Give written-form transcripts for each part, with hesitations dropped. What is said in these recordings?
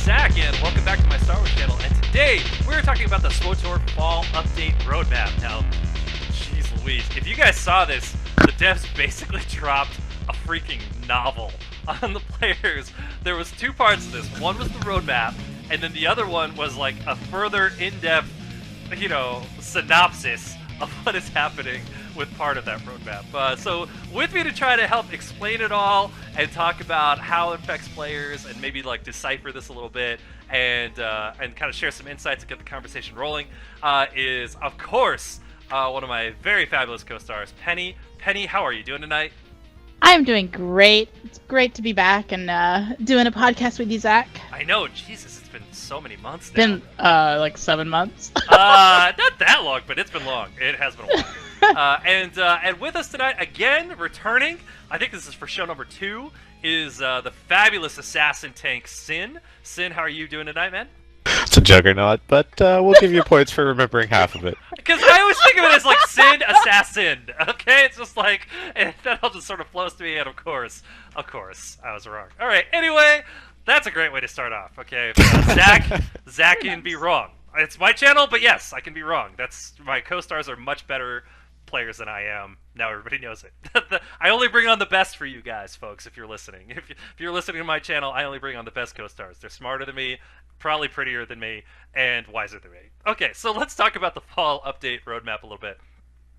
Zach, and welcome back to my Star Wars channel. And today, we're talking about the SWTOR Fall Update Roadmap. Now, jeez Louise, if you guys saw this, the devs basically dropped a freaking novel on the players. There was two parts to this. One was the roadmap, and then the other one was like a further in-depth, synopsis of what is happening with part of that roadmap. So with me to try to help explain it all and talk about how it affects players and maybe like decipher this a little bit and kind of share some insights and get the conversation rolling is, of course, one of my very fabulous co-stars, Penny. Penny, how are you doing tonight? I'm doing great. It's great to be back and doing a podcast with you, Zach. I know, Jesus, it's been so many months now. It's been like 7 months. Not that long, but it's been long. It has been a while. And with us tonight, again, returning, I think this is for show number 2, is the fabulous assassin tank, Sin. Sin, how are you doing tonight, man? It's a juggernaut, but we'll give you points for remembering half of it. Because I always think of it as like Sin, assassin, okay? It's just like, and that all just sort of flows to me, and of course, I was wrong. All right, anyway, that's a great way to start off, okay? Zach can be wrong. It's my channel, but yes, I can be wrong. My co-stars are much better players than I am. Now everybody knows it. I only bring on the best for you guys, folks, if you're listening. If you're listening to my channel, I only bring on the best co-stars. They're smarter than me, probably prettier than me, and wiser than me. Okay, so let's talk about the fall update roadmap a little bit.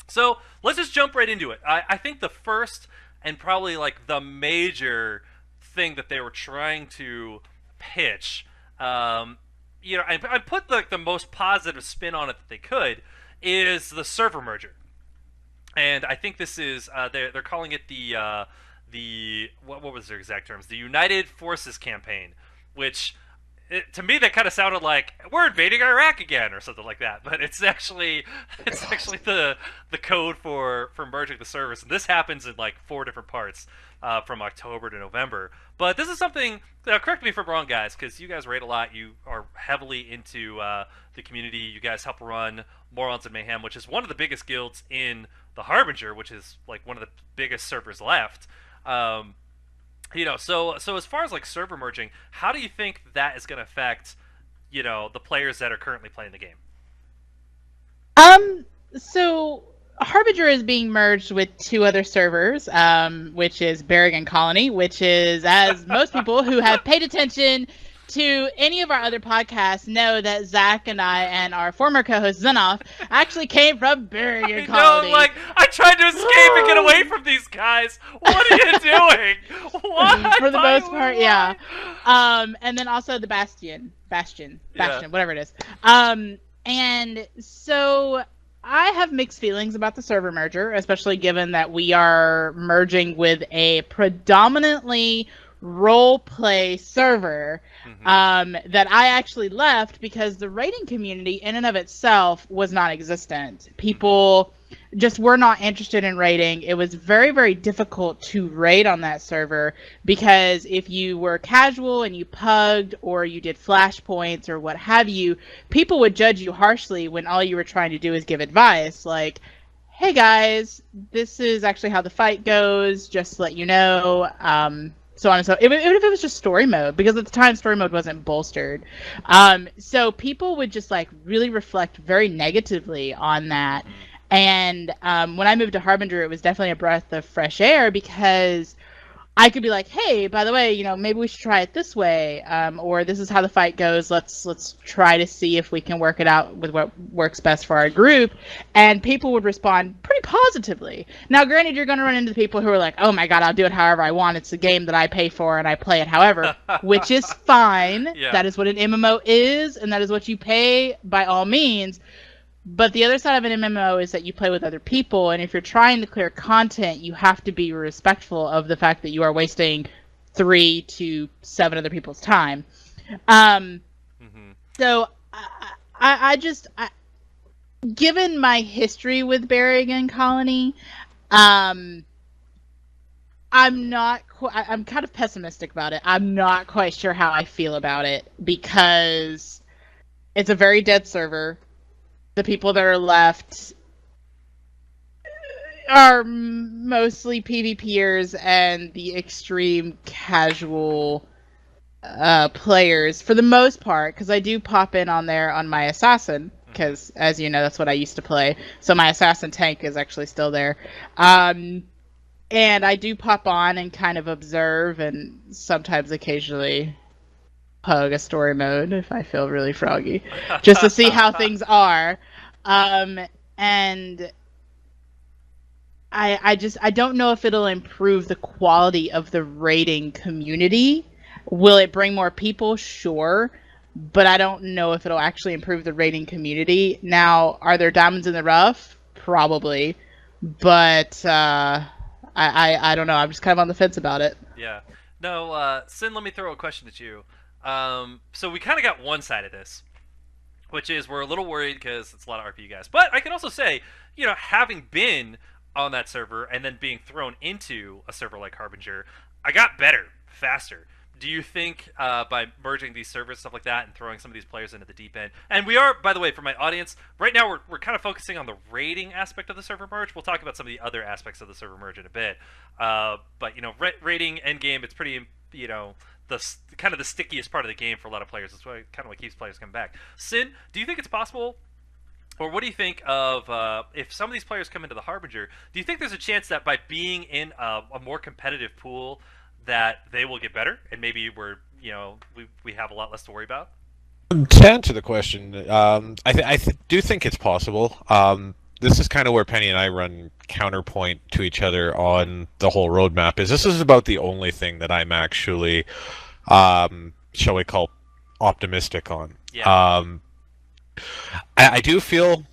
So let's just jump right into it. I think the first and probably like the major thing that they were trying to pitch, I put the most positive spin on it that they could, is the server merger. And I think this is they're calling it the what was their exact terms? The United Forces Campaign, which to me that kind of sounded like we're invading Iraq again or something like that. But it's actually the code for merging the servers, and this happens in like 4 different parts from October to November. But this is something. Correct me if I'm wrong, guys, because you guys rate a lot. You are heavily into the community. You guys help run Morons and Mayhem, which is one of the biggest guilds in the Harbinger, which is like one of the biggest servers left. So as far as like server merging, how do you think that is going to affect, the players that are currently playing the game? So Harbinger is being merged with 2 other servers, which is Berrigan Colony, which is, as most people who have paid attention to any of our other podcasts know, that Zach and I and our former co-host Zenoff actually came from Berrigan Colony. Like, I tried to escape and get away from these guys. What are you doing? What? For the most part, yeah. And then also the Bastion, whatever it is. And so I have mixed feelings about the server merger, especially given that we are merging with a predominantly role-play server that I actually left because the raiding community in and of itself was non-existent. People just were not interested in raiding. It was very, very difficult to raid on that server because if you were casual and you pugged or you did flashpoints or what have you, people would judge you harshly when all you were trying to do is give advice like, hey guys, this is actually how the fight goes, just to let you know, so on and so, even if it was just story mode, because at the time story mode wasn't bolstered. So people would just like really reflect very negatively on that. And when I moved to Harbinger, it was definitely a breath of fresh air because I could be like, hey, by the way, maybe we should try it this way, or this is how the fight goes. Let's try to see if we can work it out with what works best for our group. And people would respond pretty positively. Now, granted, you're going to run into the people who are like, oh my god, I'll do it however I want. It's a game that I pay for and I play it however, which is fine. Yeah. That is what an MMO is, and that is what you pay by all means. But the other side of an MMO is that you play with other people, and if you're trying to clear content, you have to be respectful of the fact that you are wasting 3 to 7 other people's time. So I given my history with Berrigan Colony, I'm kind of pessimistic about it. I'm not quite sure how I feel about it because it's a very dead server. The people that are left are mostly PvPers and the extreme casual players for the most part, because I do pop in on there on my assassin, because as you know, that's what I used to play. So my assassin tank is actually still there. And I do pop on and kind of observe and sometimes occasionally hug a story mode if I feel really froggy, just to see how things are. And I don't know if it'll improve the quality of the raiding community. Will it bring more people? Sure. But I don't know if it'll actually improve the raiding community. Now, are there diamonds in the rough? Probably. But I don't know. I'm just kind of on the fence about it. Yeah. No, Sin, let me throw a question at you. So we kind of got one side of this, which is we're a little worried because it's a lot of RPU guys. But I can also say, having been on that server and then being thrown into a server like Harbinger, I got better, faster. Do you think by merging these servers, stuff like that, and throwing some of these players into the deep end, and we are, by the way, for my audience, right now we're kind of focusing on the raiding aspect of the server merge. We'll talk about some of the other aspects of the server merge in a bit. But raiding endgame, it's pretty, the kind of the stickiest part of the game for a lot of players. That's what kind of what keeps players coming back. Sin, do you think it's possible? Or what do you think of if some of these players come into the Harbinger? Do you think there's a chance that by being in a more competitive pool, that they will get better, and maybe we have a lot less to worry about? To answer the question, I do think it's possible. This is kind of where Penny and I run counterpoint to each other on the whole roadmap. This is about the only thing that I'm actually, shall we call, optimistic on. Yeah. I do feel,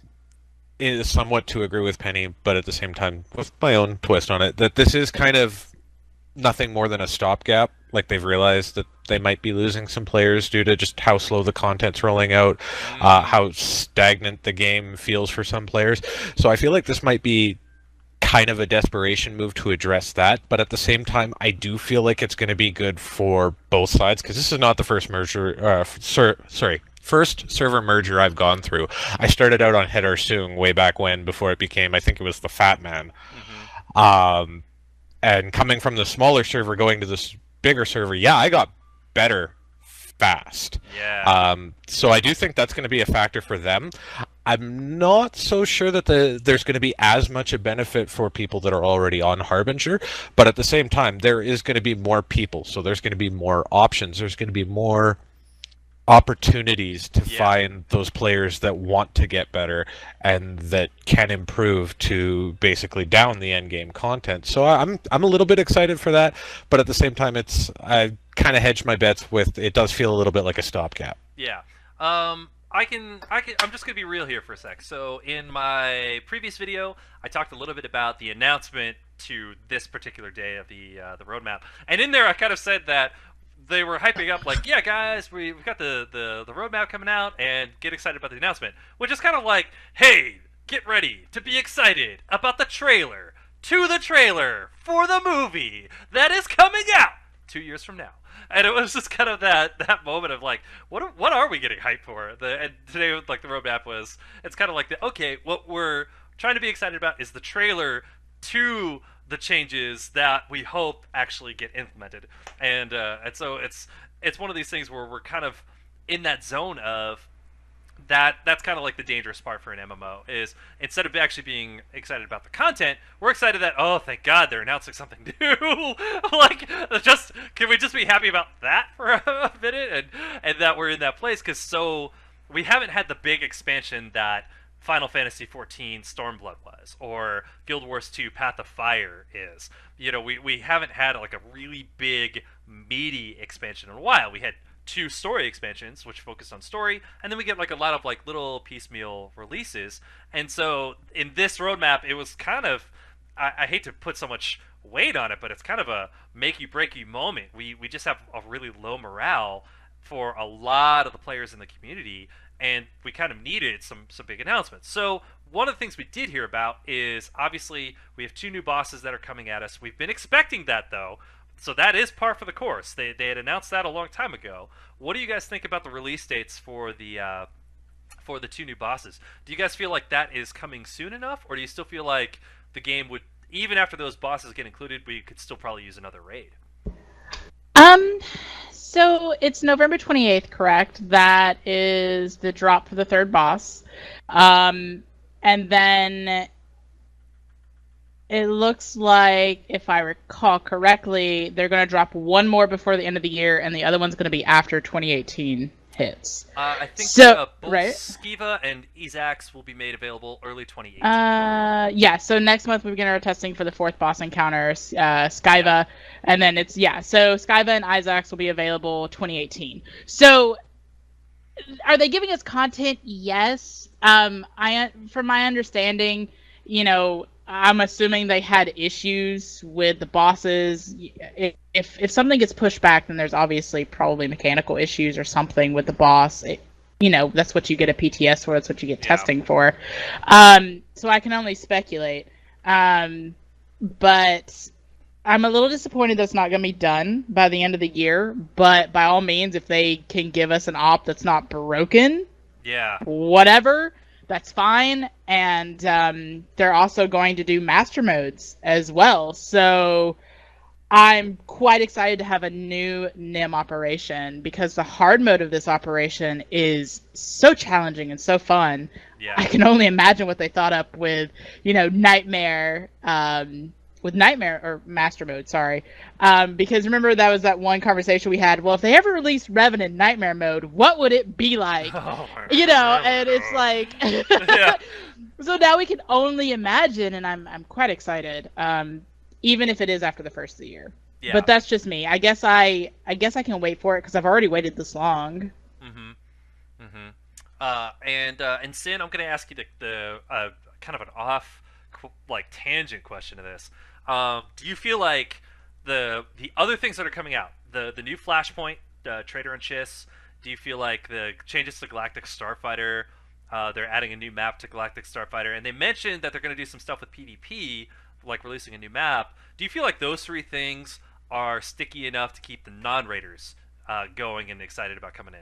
somewhat to agree with Penny, but at the same time with my own twist on it, that this is kind of nothing more than a stopgap. Like, they've realized that they might be losing some players due to just how slow the content's rolling out, how stagnant the game feels for some players. So I feel like this might be kind of a desperation move to address that, but at the same time, I do feel like it's going to be good for both sides, because this is not the first first server merger I've gone through. I started out on Hedar Sung way back when, before it became, I think it was the Fat Man. And coming from the smaller server going to this bigger server, yeah, I got better fast. Yeah. So I do think that's going to be a factor for them. I'm not so sure that there's going to be as much a benefit for people that are already on Harbinger, but at the same time, there is going to be more people, so there's going to be more options. There's going to be more opportunities to find those players that want to get better and that can improve to basically down the end game content. So I'm a little bit excited for that, but at the same time, I kind of hedged my bets with it. Does feel a little bit like a stopgap. Yeah. I'm just gonna be real here for a sec. So in my previous video, I talked a little bit about the announcement to this particular day of the roadmap, and in there I kind of said that they were hyping up, like, yeah, guys, we've got the roadmap coming out, and get excited about the announcement. Which is kind of like, hey, get ready to be excited about the trailer to the trailer for the movie that is coming out 2 years from now. And it was just kind of that moment of like, what are we getting hyped for? And today, like, the roadmap was, it's kind of like okay, what we're trying to be excited about is the trailer to the changes that we hope actually get implemented, and so it's one of these things where we're kind of in that zone of that's kind of like the dangerous part for an MMO, is instead of actually being excited about the content, we're excited that, oh, thank God they're announcing something new. Like, can we just be happy about that for a minute, and that we're in that place, because so we haven't had the big expansion that Final Fantasy XIV Stormblood was, or Guild Wars 2 Path of Fire is. We haven't had like a really big, meaty expansion in a while. We had 2 story expansions, which focused on story, and then we get like a lot of like little piecemeal releases. And so in this roadmap, it was kind of, I hate to put so much weight on it, but it's kind of a make you break you moment. We just have a really low morale for a lot of the players in the community, and we kind of needed some big announcements. So one of the things we did hear about is, obviously, we have 2 new bosses that are coming at us. We've been expecting that, though, so that is par for the course. They had announced that a long time ago. What do you guys think about the release dates for the 2 new bosses? Do you guys feel like that is coming soon enough, or do you still feel like the game would, even after those bosses get included, we could still probably use another raid? So it's November 28th, correct? That is the drop for the third boss. And then it looks like, if I recall correctly, they're going to drop one more before the end of the year, and the other one's going to be after 2018 hits. I think both right? Skiva and Ezax will be made available early 2018. Yeah, so next month we begin our testing for the fourth boss encounter, Skiva, and then so Skiva and Isaacs will be available 2018. So, are they giving us content? Yes. From my understanding, I'm assuming they had issues with the bosses. If something gets pushed back, then there's obviously probably mechanical issues or something with the boss. That's what you get a PTS for. That's what you get testing for. So I can only speculate. But I'm a little disappointed that's not going to be done by the end of the year. But by all means, if they can give us an op that's not broken, whatever, that's fine. And they're also going to do master modes as well. So I'm quite excited to have a new NIM operation, because the hard mode of this operation is so challenging and so fun. Yeah. I can only imagine what they thought up with, Nightmare, or Master Mode, sorry. Because remember, that was that one conversation we had. Well, if they ever released Revenant Nightmare Mode, what would it be like? And it's like... So now we can only imagine, and I'm quite excited. Even if it is after the first of the year. Yeah. But that's just me. I guess I can wait for it because I've already waited this long. And Sin, I'm going to ask you the kind of an off tangent question to this. Do you feel like the other things that are coming out, the new Flashpoint, Trader and Chiss, do you feel like the changes to Galactic Starfighter, they're adding a new map to Galactic Starfighter, and they mentioned that they're going to do some stuff with PvP, like releasing a new map. Do you feel like those three things are sticky enough to keep the non-raiders going and excited about coming in?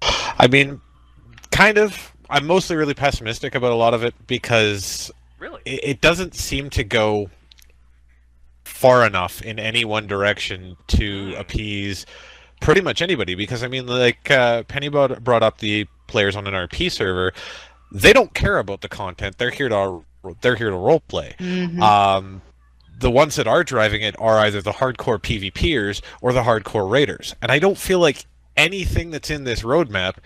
I mean, kind of. I'm mostly really pessimistic about a lot of it, because it doesn't seem to go far enough in any one direction to appease pretty much anybody. Because, I mean, like Penny brought up the players on an RP server. They don't care about the content. They're here to role play. The ones that are driving it are either the hardcore PvPers or the hardcore raiders. And I don't feel like anything that's in this roadmap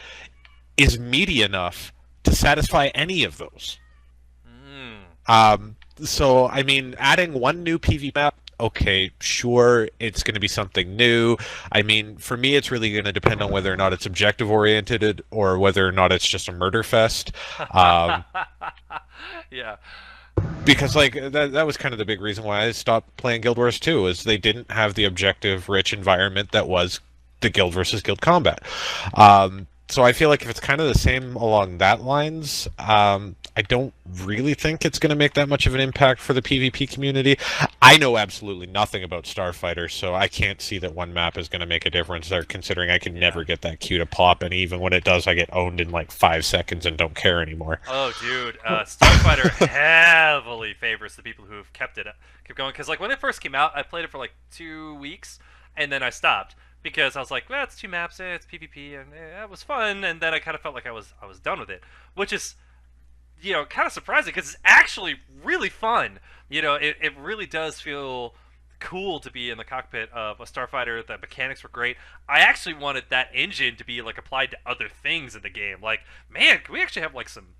is meaty enough to satisfy any of those. So, I mean, adding one new PV map, okay, sure, it's going to be something new. I mean, for me, it's really going to depend on whether or not it's objective-oriented or whether or not it's just a murder fest. Yeah. Because, like, that was kind of the big reason why I stopped playing Guild Wars 2, is they didn't have the objective-rich environment that was the Guild versus Guild combat. So I feel like if it's kind of the same along that lines, I don't really think it's going to make that much of an impact for the PvP community. I know absolutely nothing about Starfighter, so I can't see that one map is going to make a difference there, considering I can never get that Q to pop, and even when it does, I get owned in like 5 seconds and don't care anymore. Oh, dude, Starfighter heavily favors the people who have kept going, because like when it first came out, I played it for like 2 weeks, and then I stopped. Because I was like, well, it's 2 maps, it's PvP, and it was fun, and then I kind of felt like I was done with it, which is, kind of surprising, because it's actually really fun. It really does feel cool to be in the cockpit of a Starfighter. The mechanics were great. I actually wanted that engine to be like applied to other things in the game. Like, man, can we actually have like some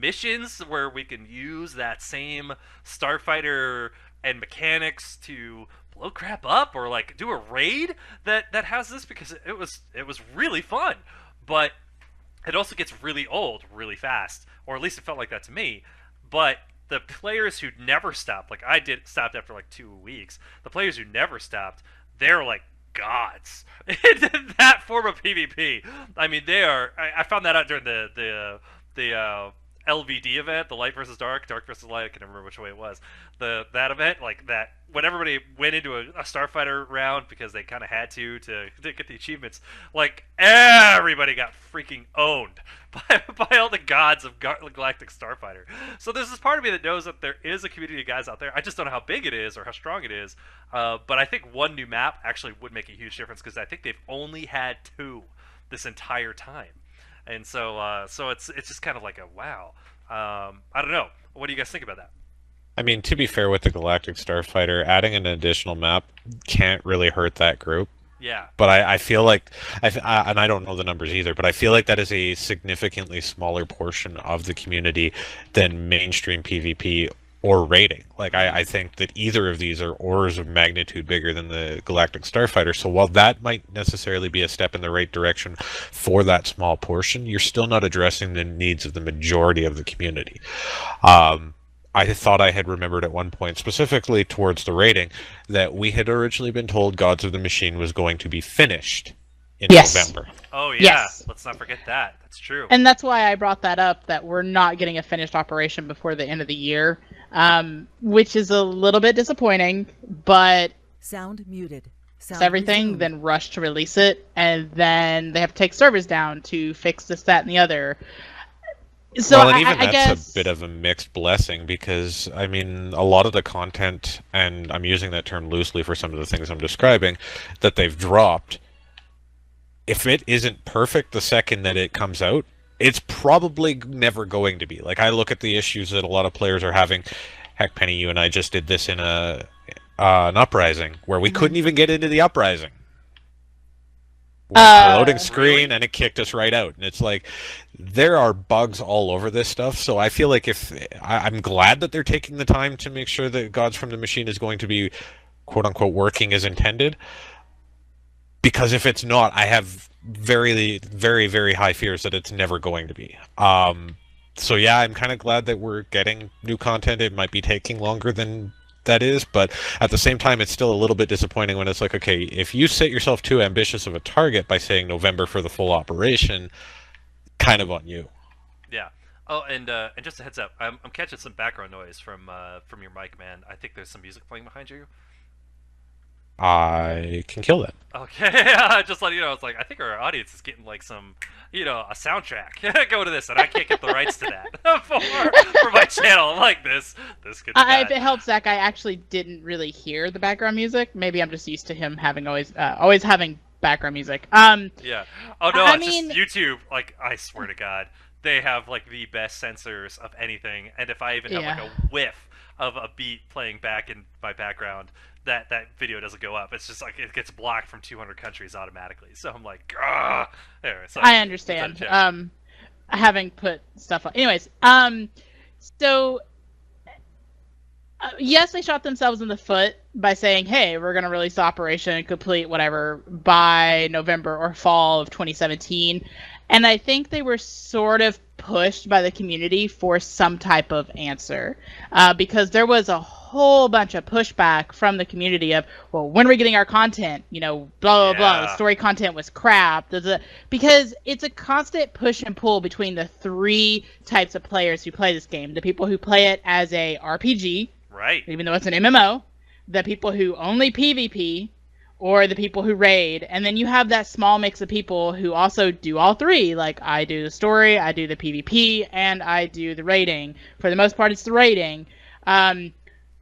missions where we can use that same Starfighter and mechanics to blow crap up, or like do a raid that has this, because it was really fun, but it also gets really old really fast, or at least it felt like that to me. But the players who never stopped, like I stopped after like 2 weeks, the players who never stopped, they're like gods in that form of PvP. I mean, they are. I found that out during the LVD event, the light versus dark, dark versus light. I can never remember which way it was. That event, like that, when everybody went into a Starfighter round because they kind of had to get the achievements, like everybody got freaking owned by all the gods of Galactic Starfighter. So there's this part of me that knows that there is a community of guys out there. I just don't know how big it is or how strong it is. But I think one new map actually would make a huge difference because I think they've only had 2 this entire time. And so it's just kind of like a wow. I don't know. What do you guys think about that? I mean, to be fair with the Galactic Starfighter, adding an additional map can't really hurt that group. Yeah. But I feel like, and I don't know the numbers either, but I feel like that is a significantly smaller portion of the community than mainstream PvP or raiding. Like, I think that either of these are orders of magnitude bigger than the Galactic Starfighter. So while that might necessarily be a step in the right direction for that small portion, you're still not addressing the needs of the majority of the community. I thought I had remembered at one point, specifically towards the rating, that we had originally been told Gods of the Machine was going to be finished in November. Oh, yeah. Yes. Let's not forget that. That's true. And that's why I brought that up, that we're not getting a finished operation before the end of the year, which is a little bit disappointing, but sound muted. Sound everything, resumed. then rush to release it, and then they have to take servers down to fix this, that, and the other. So well, and even I that's guess a bit of a mixed blessing because, I mean, a lot of the content, and I'm using that term loosely for some of the things I'm describing, that they've dropped, if it isn't perfect the second that it comes out, it's probably never going to be. Like, I look at the issues that a lot of players are having. Heck, Penny, you and I just did this in an Uprising, where we couldn't even get into the Uprising. Loading screen, and it kicked us right out. And it's like, there are bugs all over this stuff. So I feel like I'm glad that they're taking the time to make sure that Gods from the Machine is going to be, quote unquote, working as intended. Because if it's not, I have very, very, very high fears that it's never going to be. So yeah, I'm kind of glad that we're getting new content. It might be taking longer than that is, but at the same time, it's still a little bit disappointing when it's like, okay, if you set yourself too ambitious of a target by saying November for the full operation, kind of on you. Yeah. Oh, and just a heads up, I'm catching some background noise from your mic, man. I think there's some music playing behind you. I can kill that. Okay, just letting you know, it's like, I think our audience is getting like some, a soundtrack. Go to this, and I can't get the rights to that for my channel. I'm like, this could be bad. if it helps, Zach, I actually didn't really hear the background music. Maybe I'm just used to him having always having background music. Yeah. Oh no, I it's mean, just YouTube. Like, I swear to God, they have like the best censors of anything. And if I even have like a whiff of a beat playing back in my background, that video doesn't go up. It's just like it gets blocked from 200 countries automatically. So I'm like, ah. Anyway, so I understand. Having put stuff on. Anyways, so yes, they shot themselves in the foot by saying, hey, we're going to release Operation Complete, whatever, by November or fall of 2017. And I think they were sort of pushed by the community for some type of answer, because there was a whole bunch of pushback from the community of, well, when are we getting our content? Blah, blah, blah. The story content was crap. Because it's a constant push and pull between the 3 types of players who play this game. The people who play it as a RPG, right, even though it's an MMO, the people who only PvP, or the people who raid, and then you have that small mix of people who also do all 3. Like, I do the story, I do the PvP, and I do the raiding. For the most part, it's the raiding.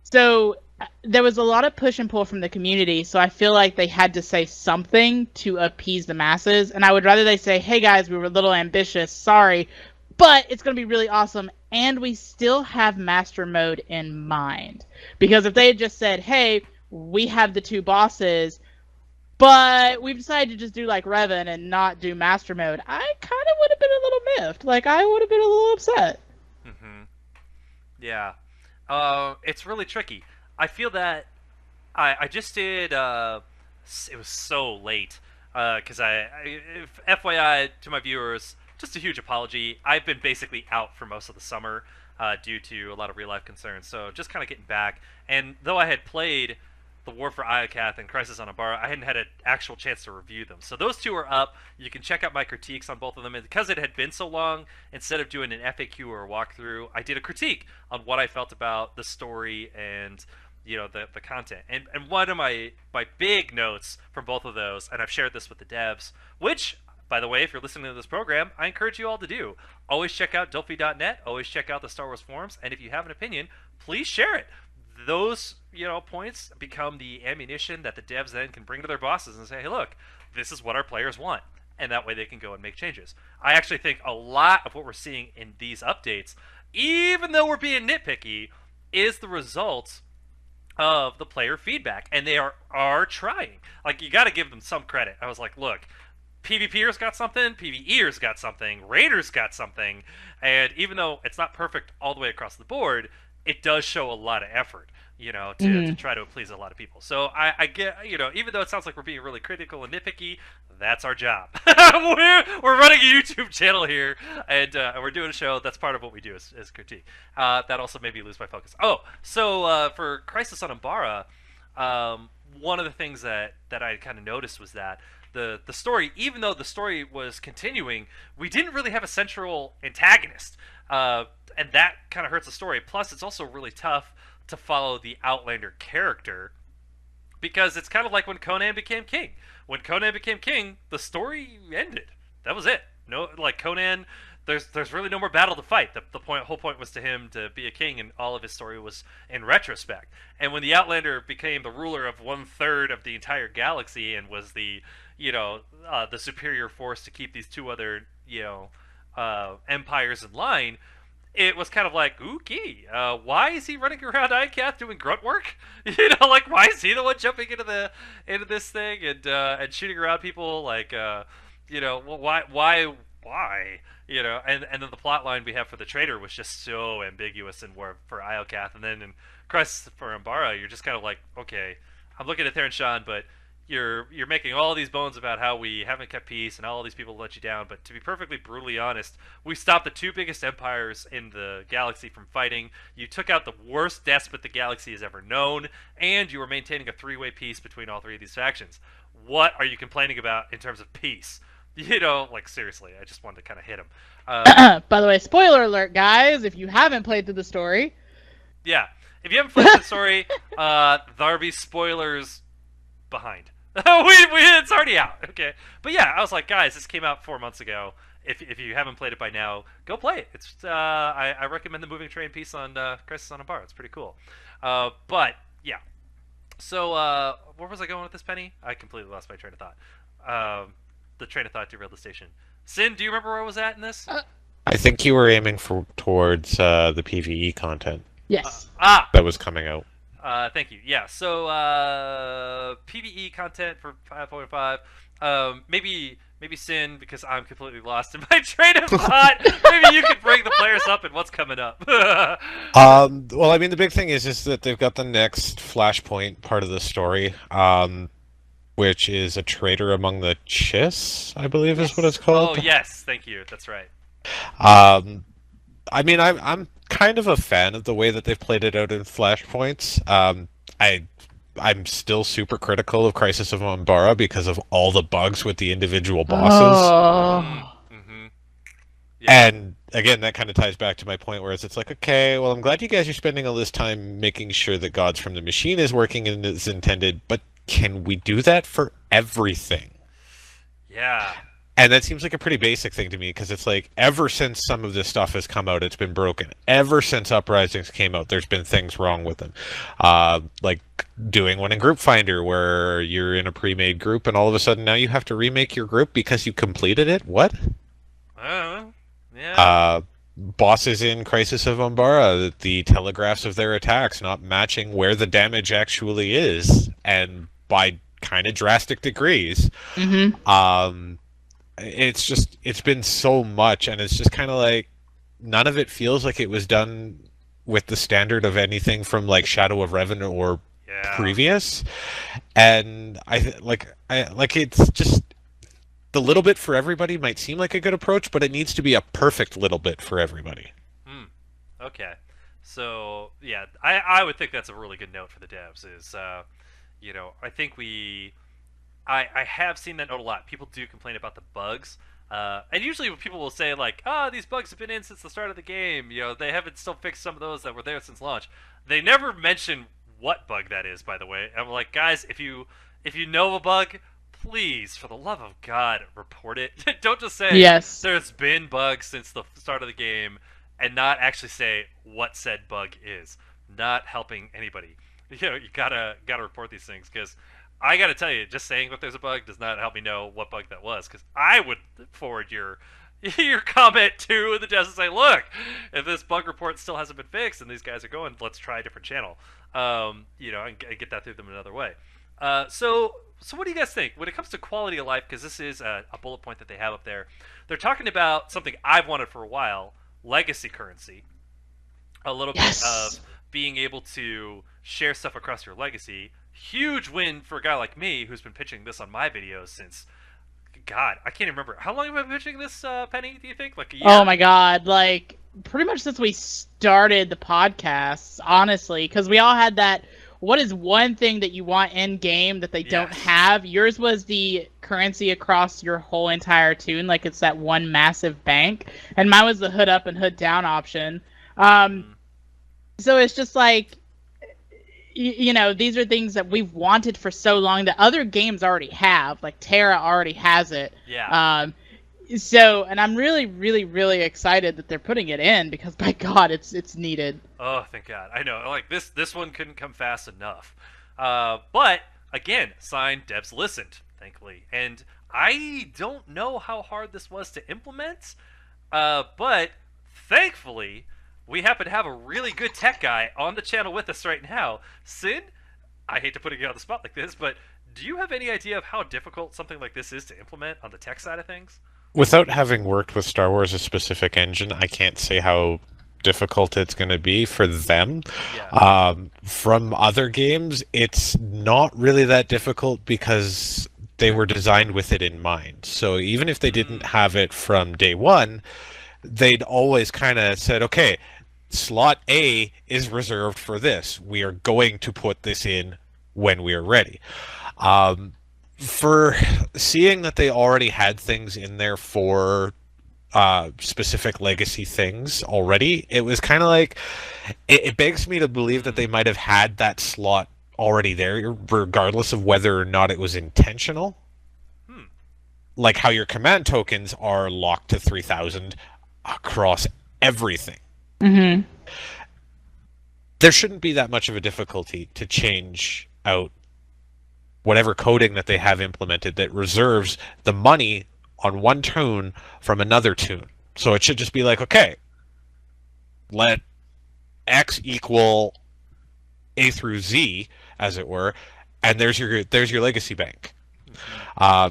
So there was a lot of push and pull from the community, so I feel like they had to say something to appease the masses, and I would rather they say, hey guys, we were a little ambitious, sorry, but it's going to be really awesome, and we still have Master Mode in mind. Because if they had just said, hey, we have the 2 bosses, but we've decided to just do like Revan and not do Master Mode, I kind of would have been a little miffed. Like, I would have been a little upset. Mm-hmm. Yeah. It's really tricky. I feel that I just did, it was so late, because FYI to my viewers, just a huge apology. I've been basically out for most of the summer, due to a lot of real life concerns, so just kind of getting back. And though I had played the War for Iokath and Crisis on Abara, I hadn't had an actual chance to review them. So those two are up. You can check out my critiques on both of them. And because it had been so long, instead of doing an FAQ or a walkthrough, I did a critique on what I felt about the story and the content. And one of my big notes from both of those, and I've shared this with the devs, which, by the way, if you're listening to this program, I encourage you all to do. Always check out Delphi.net. Always check out the Star Wars forums. And if you have an opinion, please share it. Those points become the ammunition that the devs then can bring to their bosses and say, hey, look, this is what our players want. And that way they can go and make changes. I actually think a lot of what we're seeing in these updates, even though we're being nitpicky, is the result of the player feedback. And they are trying. Like, you got to give them some credit. I was like, look, PvPers got something, PvEers got something, Raiders got something. And even though it's not perfect all the way across the board, it does show a lot of effort, to try to please a lot of people. So I get, even though it sounds like we're being really critical and nitpicky, that's our job. we're running a YouTube channel here, and we're doing a show. That's part of what we do is critique. That also made me lose my focus. Oh, so for Crisis on Umbara, one of the things that I kind of noticed was that the story, even though the story was continuing, we didn't really have a central antagonist. And that kind of hurts the story. Plus, it's also really tough to follow the Outlander character because it's kind of like when Conan became king. When Conan became king, the story ended. That was it. No, like Conan, there's really no more battle to fight. The whole point was to him to be a king, and all of his story was in retrospect. And when the Outlander became the ruler of 1/3 of the entire galaxy and was the superior force to keep these two other empires in line, it was kind of like, okay, why is he running around Iokath doing grunt work? Why is he the one jumping into this thing and shooting around people? Why? And then the plot line we have for the traitor was just so ambiguous in War for Iokath, and then in Crisis for Umbara, you're just kind of like, okay, I'm looking at Theron Shan, but you're making all these bones about how we haven't kept peace and all these people let you down. But to be perfectly brutally honest, we stopped the two biggest empires in the galaxy from fighting. You took out the worst despot the galaxy has ever known, and you were maintaining a three-way peace between all three of these factions. What are you complaining about in terms of peace? Seriously, I just wanted to kind of hit him. By the way, spoiler alert, guys, if you haven't played through the story. Yeah, if you haven't played the story, there'll be spoilers behind. It's already out. Okay, but yeah, I was like, guys, this came out 4 months ago. If you haven't played it by now, go play it. It's I recommend the Moving Train piece on Crisis on Umbara. It's pretty cool. But yeah, so where was I going with this, Penny? I completely lost my train of thought. The train of thought derailed the station. Sin, do you remember where I was at in this? I think you were aiming towards the PvE content. Yes. That was coming out. Thank you. Yeah, so PvE content for 5.5. Maybe Sin, because I'm completely lost in my train of thought. Maybe you could bring the players up and what's coming up. Well, I mean, the big thing is that they've got the next Flashpoint part of the story, which is a traitor among the Chiss, I believe is what it's called. Oh, yes, thank you. That's right. I mean, I'm kind of a fan of the way that they've played it out in Flashpoints. I'm still super critical of Crisis of Umbara because of all the bugs with the individual bosses. Yeah. And again, that kind of ties back to my point where it's like, okay, well, I'm glad you guys are spending all this time making sure that Gods from the Machine is working as intended, but can we do that for everything? Yeah. And that seems like a pretty basic thing to me, because it's like, ever since some of this stuff has come out, it's been broken. Ever since Uprisings came out, there's been things wrong with them. Like doing one in Group Finder, where you're in a pre-made group, and all of a sudden now you have to remake your group because you completed it? What? Yeah. Bosses in Crisis of Umbara, the telegraphs of their attacks not matching where the damage actually is, and by kind of drastic degrees. It's been so much, and it's just kind of like, none of it feels like it was done with the standard of anything from like Shadow of Revan or previous. And it's just, the little bit for everybody might seem like a good approach, but it needs to be a perfect little bit for everybody. Okay. So yeah, I would think that's a really good note for the devs is I think I have seen that note a lot. People do complain about the bugs. And usually when people will say like, these bugs have been in since the start of the game. They haven't still fixed some of those that were there since launch. They never mention what bug that is, by the way. I'm like, guys, if you know a bug, please, for the love of God, report it. Don't just say Yes. there's been bugs since the start of the game and not actually say what said bug is. Not helping anybody. You gotta report these things, because I gotta tell you, just saying that there's a bug does not help me know what bug that was, because I would forward your comment to the devs and say, look, if this bug report still hasn't been fixed and these guys are going, let's try a different channel, and get that through them another way. So what do you guys think when it comes to quality of life? Because this is a bullet point that they have up there. They're talking about something I've wanted for a while: legacy currency. A little bit of being able to share stuff across your legacy. Huge win for a guy like me who's been pitching this on my videos since, God, I can't even remember. How long have I been pitching this, Penny, do you think? Like a year? Oh my God, like pretty much since we started the podcasts, honestly, because we all had that, what is one thing that you want in game that they don't have? Yours was the currency across your whole entire toon, like it's that one massive bank, and mine was the hood up and hood down option. So it's just like, these are things that we've wanted for so long that other games already have. Like Terra already has it. Yeah. And I'm really, really, really excited that they're putting it in, because by God, it's needed. Oh, thank God. I know. Like this one couldn't come fast enough. But again, signed, devs listened, thankfully. And I don't know how hard this was to implement. But thankfully, we happen to have a really good tech guy on the channel with us right now. Sin, I hate to put you on the spot like this, but do you have any idea of how difficult something like this is to implement on the tech side of things? Without having worked with Star Wars, a specific engine, I can't say how difficult it's going to be for them. Yeah. From other games, it's not really that difficult because they were designed with it in mind. So even if they didn't have it from day one, they'd always kind of said, okay, slot A is reserved for this. We are going to put this in when we are ready. For seeing that they already had things in there for specific legacy things already, it was kind of like, it begs me to believe that they might have had that slot already there, regardless of whether or not it was intentional. Like how your command tokens are locked to 3,000 across everything. Mm-hmm. There shouldn't be that much of a difficulty to change out whatever coding that they have implemented that reserves the money on one toon from another toon. So it should just be like, okay, let X equal A through Z, as it were, and there's your legacy bank.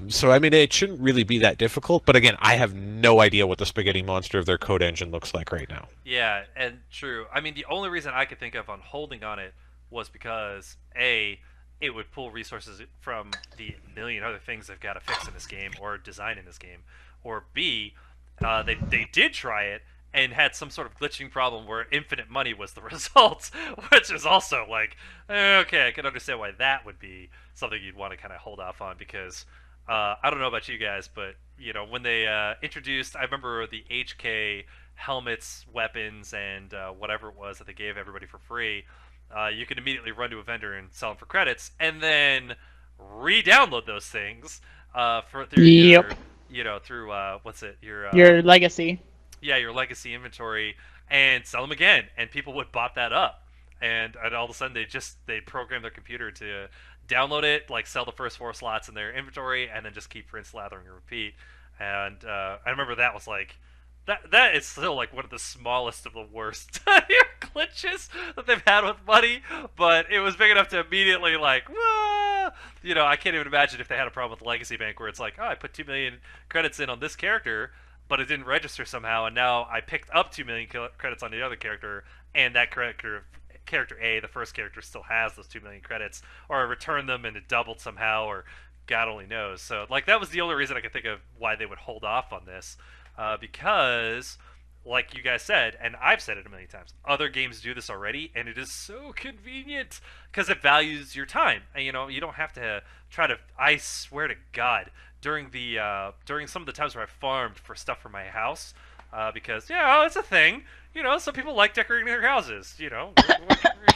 So I mean, it shouldn't really be that difficult, but again, I have no idea what the spaghetti monster of their code engine looks like right now. Yeah, and true. I mean, the only reason I could think of on holding on it was because A, it would pull resources from the million other things they've got to fix in this game or design in this game, or B, they did try it and had some sort of glitching problem where infinite money was the result, which is also like, okay, I can understand why that would be something you'd want to kind of hold off on, because I don't know about you guys, but when they introduced, I remember the HK helmets, weapons, and whatever it was that they gave everybody for free. You could immediately run to a vendor and sell them for credits, and then re-download those things through through what's it, your legacy. Yeah, your legacy inventory, and sell them again, and people would bot that up, and all of a sudden they program their computer to download it, like sell the first 4 slots in their inventory, and then just keep rinse, lathering, and repeat. And I remember that was like, that is still like one of the smallest of the worst glitches that they've had with money, but it was big enough to immediately like, whoa! I can't even imagine if they had a problem with the legacy bank where it's like, oh, I put 2 million credits in on this character, but it didn't register somehow, and now I picked up 2 million credits on the other character, and that character A, the first character, still has those 2 million credits, or I returned them and it doubled somehow, or God only knows. So like that was the only reason I could think of why they would hold off on this, because like you guys said, and I've said it a million times, other games do this already, and it is so convenient because it values your time. And you know, you don't have to try to. I swear to God, during some of the times where I farmed for stuff for my house, because yeah, it's a thing. You know, some people like decorating their houses. You know,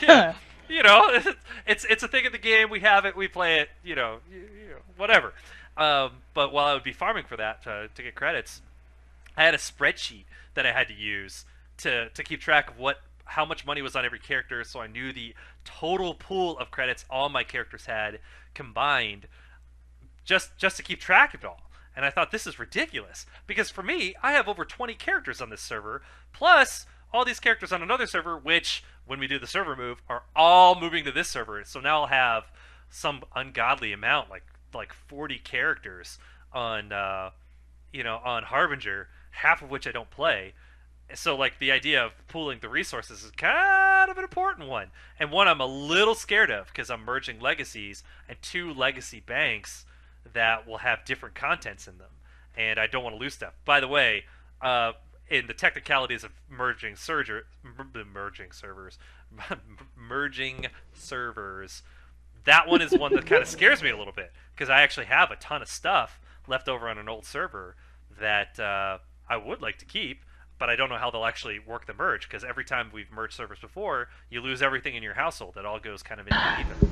yeah, you know, it's a thing in the game. We have it, we play it. You know, whatever. But while I would be farming for that to get credits, I had a spreadsheet that I had to use to keep track of how much money was on every character, so I knew the total pool of credits all my characters had combined, just to keep track of it all. And I thought, this is ridiculous, because for me, I have over 20 characters on this server, plus all these characters on another server, which, when we do the server move, are all moving to this server. So now I'll have some ungodly amount, like 40 characters on on Harbinger, half of which I don't play. So like the idea of pooling the resources is kind of an important one, and one I'm a little scared of because I'm merging legacies and 2 legacy banks that will have different contents in them, and I don't want to lose stuff. By the way, in the technicalities of merging servers, that one is one that kind of scares me a little bit, because I actually have a ton of stuff left over on an old server that I would like to keep, but I don't know how they'll actually work the merge, because every time we've merged servers before, you lose everything in your household. It all goes kind of into even.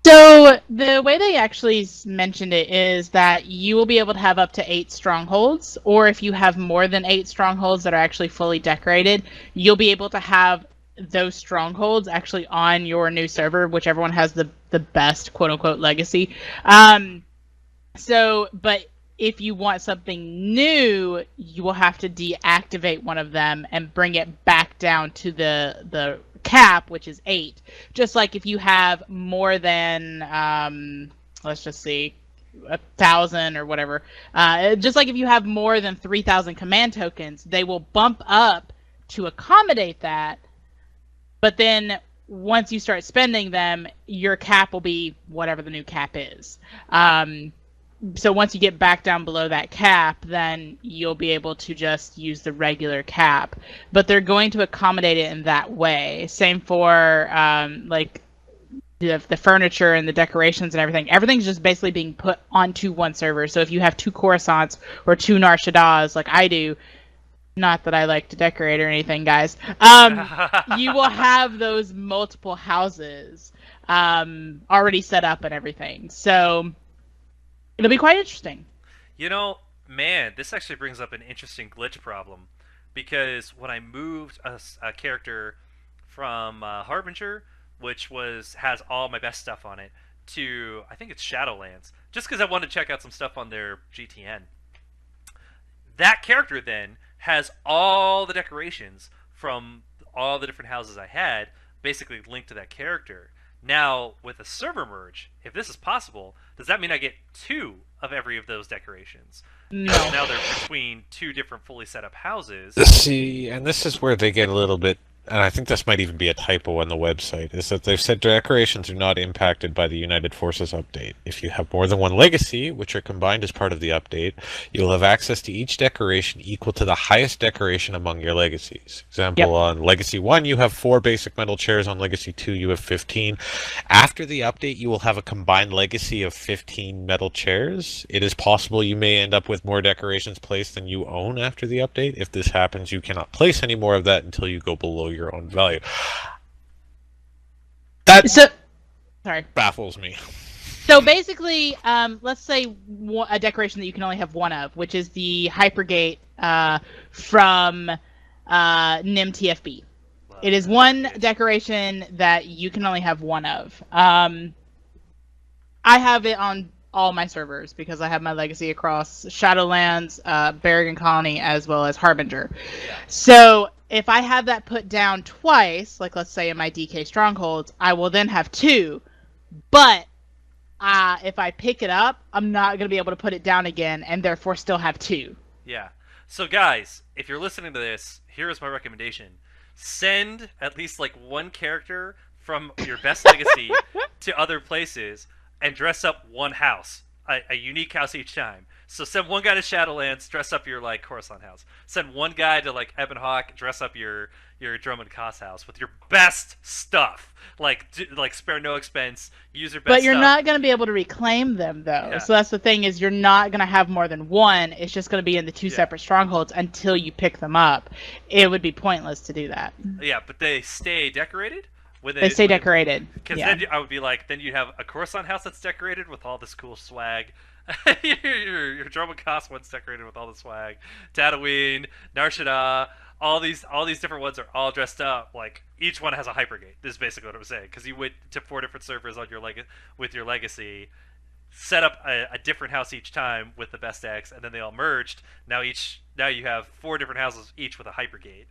So the way they actually mentioned it is that you will be able to have up to 8 strongholds, or if you have more than 8 strongholds that are actually fully decorated, you'll be able to have those strongholds actually on your new server, whichever one has the best quote-unquote legacy. But if you want something new, you will have to deactivate one of them and bring it back down to the cap, which is 8. Just like if you have more than, let's just see, 1,000 or whatever. Just like if you have more than 3,000 command tokens, they will bump up to accommodate that. But then once you start spending them, your cap will be whatever the new cap is. So once you get back down below that cap, then you'll be able to just use the regular cap. But they're going to accommodate it in that way. Same for like the furniture and the decorations and everything. Everything's just basically being put onto one server. So if you have 2 Coruscants or 2 Nar Shaddahs like I do, not that I like to decorate or anything, guys, you will have those multiple houses already set up and everything. So it'll be quite interesting. You know, man, this actually brings up an interesting glitch problem, because when I moved a character from Harbinger, which has all my best stuff on it, to, I think it's Shadowlands, just because I wanted to check out some stuff on their GTN. That character then has all the decorations from all the different houses I had basically linked to that character. Now, with a server merge, if this is possible, does that mean I get 2 of every of those decorations? No. Now they're between 2 different fully set up houses. See, and this is where they get a little bit, and I think this might even be a typo on the website, is that they've said decorations are not impacted by the United Forces update. If you have more than 1 legacy, which are combined as part of the update, you'll have access to each decoration equal to the highest decoration among your legacies. Example, on Legacy 1, you have 4 basic metal chairs. On Legacy 2, you have 15. After the update, you will have a combined legacy of 15 metal chairs. It is possible you may end up with more decorations placed than you own after the update. If this happens, you cannot place any more of that until you go below your own value. That baffles me. So basically, let's say a decoration that you can only have 1 of, which is the Hypergate from NIM TFB. It is 1 decoration that you can only have 1 of. I have it on all my servers because I have my legacy across Shadowlands, Berrigan Colony, as well as Harbinger. So if I have that put down twice, like let's say in my DK Strongholds, I will then have 2. But if I pick it up, I'm not going to be able to put it down again and therefore still have 2. Yeah. So guys, if you're listening to this, here is my recommendation. Send at least like 1 character from your best legacy to other places and dress up 1 house. a unique house each time. So send one guy to Shadowlands, dress up your like Coruscant house. Send one guy to like Ebonhawk, dress up your Drummond Koss house with your best stuff. Like spare no expense, use your best. But you're stuff. not going to be able to reclaim them though. Yeah. So that's the thing, is you're not going to have more than one. It's just going to be in the two separate strongholds until you pick them up. It would be pointless to do that. Yeah, but they stay decorated. They stay decorated. Because then I would be like, then you'd have a Coruscant house that's decorated with all this cool swag. your Drummond Koss one's decorated with all the swag. Tatooine, Nar Shaddaa, all these different ones are all dressed up. Like each one has a hypergate. This is basically what I'm saying. Because you went to 4 different servers on your with your legacy, set up a different house each time with the best decks, and then they all merged. Now you have 4 different houses each with a hypergate.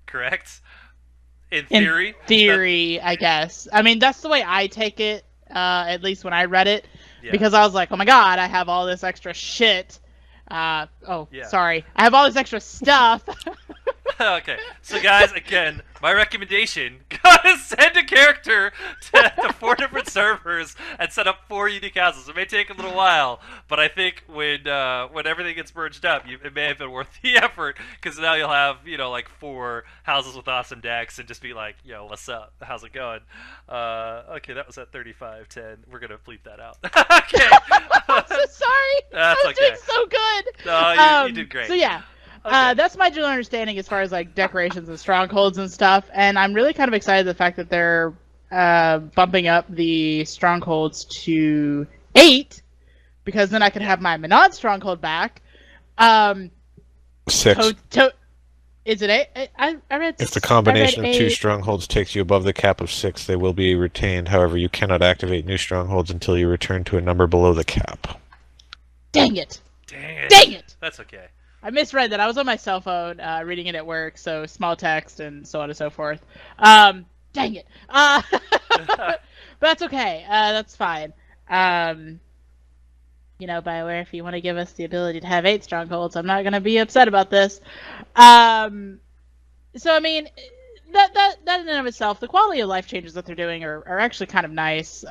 Correct? In theory, I guess. I mean, that's the way I take it. At least when I read it, yeah. Because I was like, oh my god, I have all this extra shit. Sorry, I have all this extra stuff. Okay, so guys, again, my recommendation: gotta send a character to 4 different servers and set up 4 unique houses. It may take a little while, but I think when everything gets merged up, it may have been worth the effort, because now you'll have like 4 houses with awesome decks and just be like, yo, what's up? How's it going? Okay, that was at 35:10. We're gonna bleep that out. Okay. I'm so sorry. That's I was doing so good. No, you did great. So yeah. Okay. That's my general understanding as far as like decorations and strongholds and stuff, and I'm really kind of excited the fact that they're bumping up the strongholds to 8, because then I could have my Minot stronghold back. 6. Is it 8? I read. If the combination of 2 8. strongholds takes you above the cap of 6, they will be retained. However, you cannot activate new strongholds until you return to a number below the cap. Dang it! Dang it! That's okay. I misread that. I was on my cell phone reading it at work, so small text and so on and so forth. Dang it. But that's okay. That's fine. BioWare, if you want to give us the ability to have 8 strongholds, I'm not going to be upset about this. So, I mean, that in and of itself, the quality of life changes that they're doing are actually kind of nice.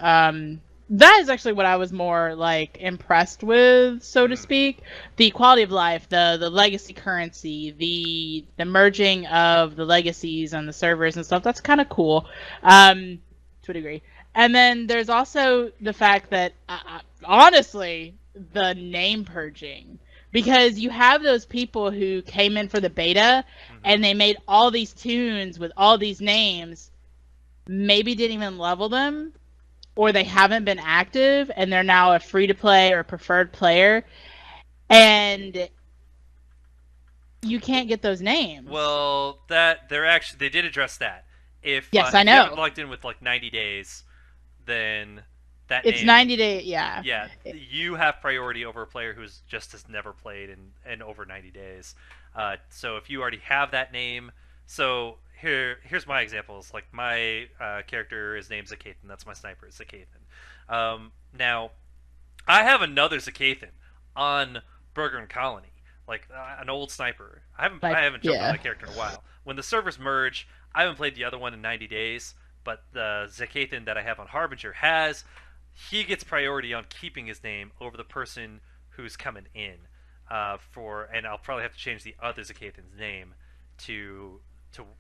That is actually what I was more like impressed with, so to speak. The quality of life, the legacy currency, the merging of the legacies and the servers and stuff. That's kind of cool, to a degree. And then there's also the fact that, honestly, the name purging. Because you have those people who came in for the beta, and they made all these tunes with all these names, maybe didn't even level them, or they haven't been active, and they're now a free-to-play or preferred player, and you can't get those names. Well, they did address that. If I know. If you haven't logged in with like 90 days, then it's name, 90 days. Yeah. Yeah, you have priority over a player who's just has never played in over 90 days. So if you already have that name, so here's my examples. Like my character is named Zakathan. That's my sniper, Zakathan. Now, I have another Zakathan on Burger and Colony, like an old sniper. I haven't jumped on that character in a while. When the servers merge, I haven't played the other one in 90 days, but the Zakathan that I have on Harbinger he gets priority on keeping his name over the person who's coming in. And I'll probably have to change the other Zakathan's name to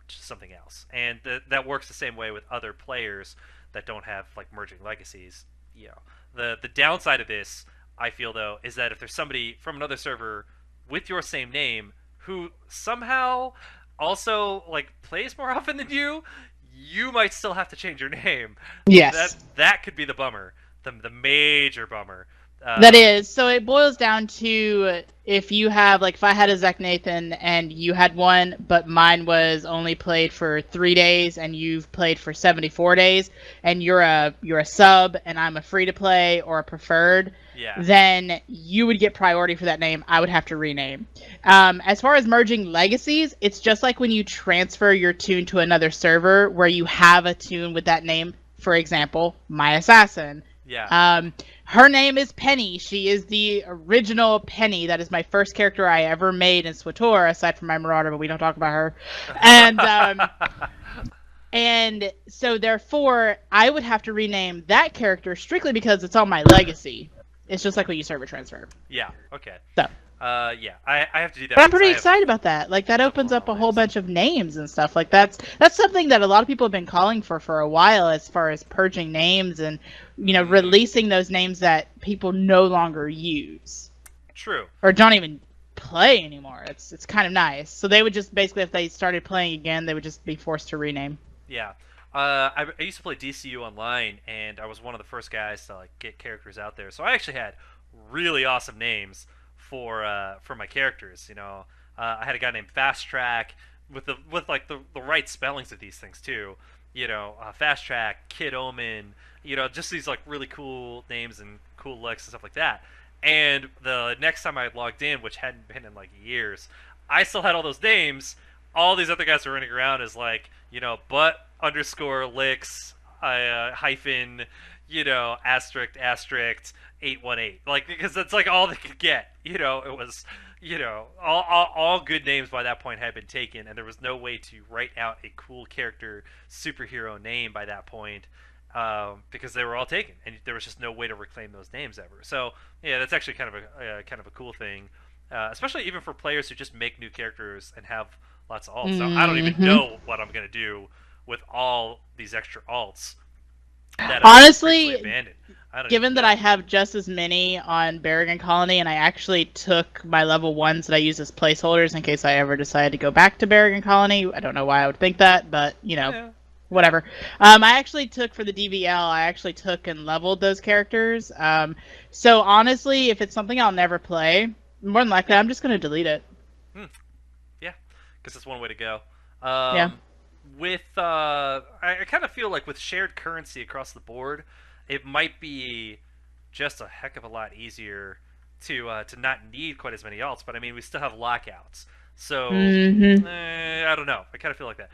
something else, and that works the same way with other players that don't have like merging legacies. The downside of this, I feel though, is that if there's somebody from another server with your same name who somehow also like plays more often than you might still have to change your name. Yes, that could be the bummer, the major bummer. That is. So it boils down to, if you have, like, if I had a Zach Nathan and you had one, but mine was only played for 3 days and you've played for 74 days, and you're a sub and I'm a free to play or a preferred, then you would get priority for that name. I would have to rename. As far as merging legacies, it's just like when you transfer your tune to another server where you have a tune with that name. For example, my assassin. Yeah. Her name is Penny. She is the original Penny. That is my first character I ever made in SWTOR, aside from my Marauder, but we don't talk about her. And and so therefore, I would have to rename that character strictly because it's on my legacy. It's just like when you server transfer. Yeah. Okay. So. Yeah, I have to do that. But I'm pretty excited about that. Like, that opens up a whole bunch of names and stuff. Like, that's something that a lot of people have been calling for a while, as far as purging names and, releasing those names that people no longer use. True. Or don't even play anymore. It's kind of nice. So they would just, basically, if they started playing again, they would just be forced to rename. Yeah. I used to play DCU online, and I was one of the first guys to, like, get characters out there. So I actually had really awesome names for my characters. I had a guy named Fast Track with the right spellings of these things too. Fast Track, Kid Omen. Just these like really cool names and cool looks and stuff like that. And the next time I logged in, which hadn't been in like years, I still had all those names. All these other guys were running around as like butt underscore licks hyphen asterisk 818, like, because that's like all they could get. It was all good names by that point had been taken, and there was no way to write out a cool character superhero name by that point, because they were all taken, and there was just no way to reclaim those names ever. So yeah, that's actually kind of a cool thing, especially even for players who just make new characters and have lots of alts. Now, I don't even know what I'm gonna do with all these extra alts that honestly abandoned. Given that I have just as many on Berrigan Colony, and I actually took my level 1s that I use as placeholders in case I ever decided to go back to Berrigan Colony. I don't know why I would think that, but, whatever. I actually took, for the DVL, I actually took and leveled those characters. So, honestly, if it's something I'll never play, more than likely, I'm just going to delete it. Yeah, because it's one way to go. Yeah. I kind of feel like with shared currency across the board, it might be just a heck of a lot easier to not need quite as many alts. But I mean, we still have lockouts, so I don't know. I kind of feel like that.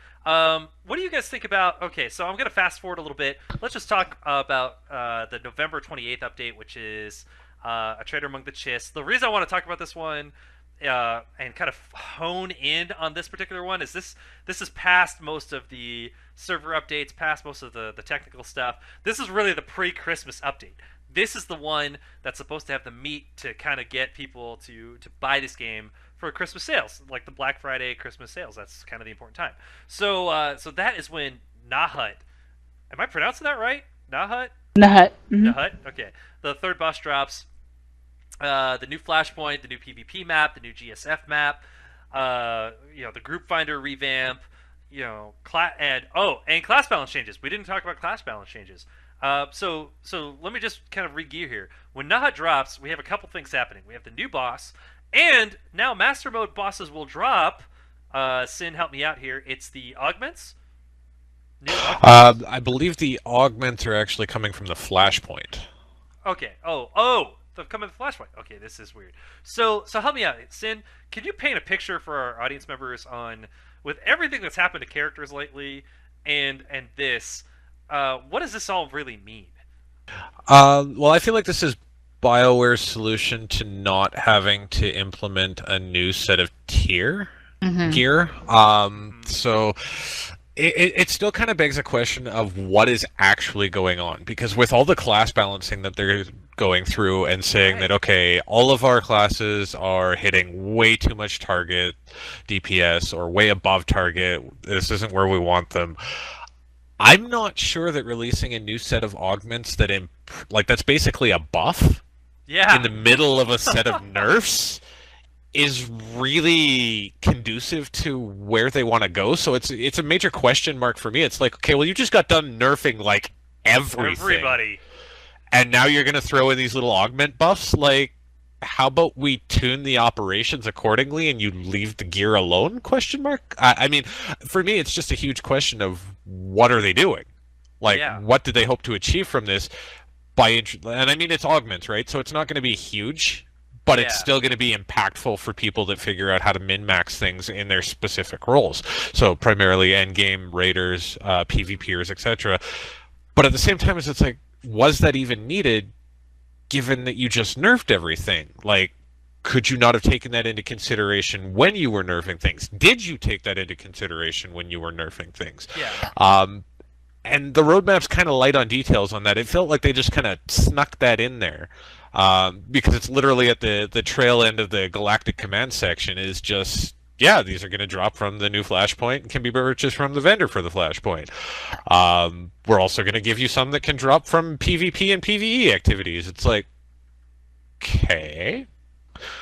What do you guys think about? Okay, so I'm gonna fast forward a little bit. Let's just talk about the November 28th update, which is a Traitor Among the Chiss. The reason I want to talk about this one and kind of hone in on this particular one is this is past most of the server updates, past most of the technical stuff. This is really the pre-Christmas update. This is the one that's supposed to have the meat to kind of get people to buy this game for Christmas sales, like the Black Friday Christmas sales. That's kind of the important time. So so that is when Nahut, am I pronouncing that right? Nahut? Nahut. Nahut? Okay. The third boss drops. The new Flashpoint, the new PvP map, the new GSF map, the group finder revamp, and class balance changes. We didn't talk about class balance changes. So let me just kind of re-gear here. When Naha drops, we have a couple things happening. We have the new boss, and now Master Mode bosses will drop. Sin, help me out here. It's the augments. New augments? I believe the augments are actually coming from the Flashpoint. Okay. Oh. They've come in the Flashpoint. Okay, this is weird. So help me out, Sin. Can you paint a picture for our audience members on, with everything that's happened to characters lately, and this, what does this all really mean? Well, I feel like this is BioWare's solution to not having to implement a new set of tier gear. So it still kind of begs a question of what is actually going on, because with all the class balancing that they're going through and saying that, okay, all of our classes are hitting way too much target DPS or way above target, this isn't where we want them. I'm not sure that releasing a new set of augments that that's basically a buff in the middle of a set of nerfs is really conducive to where they want to go. So it's a major question mark for me. It's like, okay, well, you just got done nerfing like everybody, and now you're going to throw in these little augment buffs. Like, how about we tune the operations accordingly and you leave the gear alone? Question mark. I mean, for me, it's just a huge question of what are they doing? Like, what do they hope to achieve from this? And I mean, it's augments, right? So it's not going to be huge, but it's still going to be impactful for people that figure out how to min-max things in their specific roles. So primarily endgame, raiders, PvPers, etc. But at the same time, it's like, was that even needed, given that you just nerfed everything? Like, could you not have taken that into consideration when you were nerfing things? Did you take that into consideration when you were nerfing things? and the roadmap's kind of light on details on that. It felt like they just kind of snuck that in there, because it's literally at the trail end of the Galactic Command section. Is just, yeah, these are going to drop from the new Flashpoint and can be purchased from the vendor for the Flashpoint. We're also going to give you some that can drop from PvP and PvE activities. It's like, okay.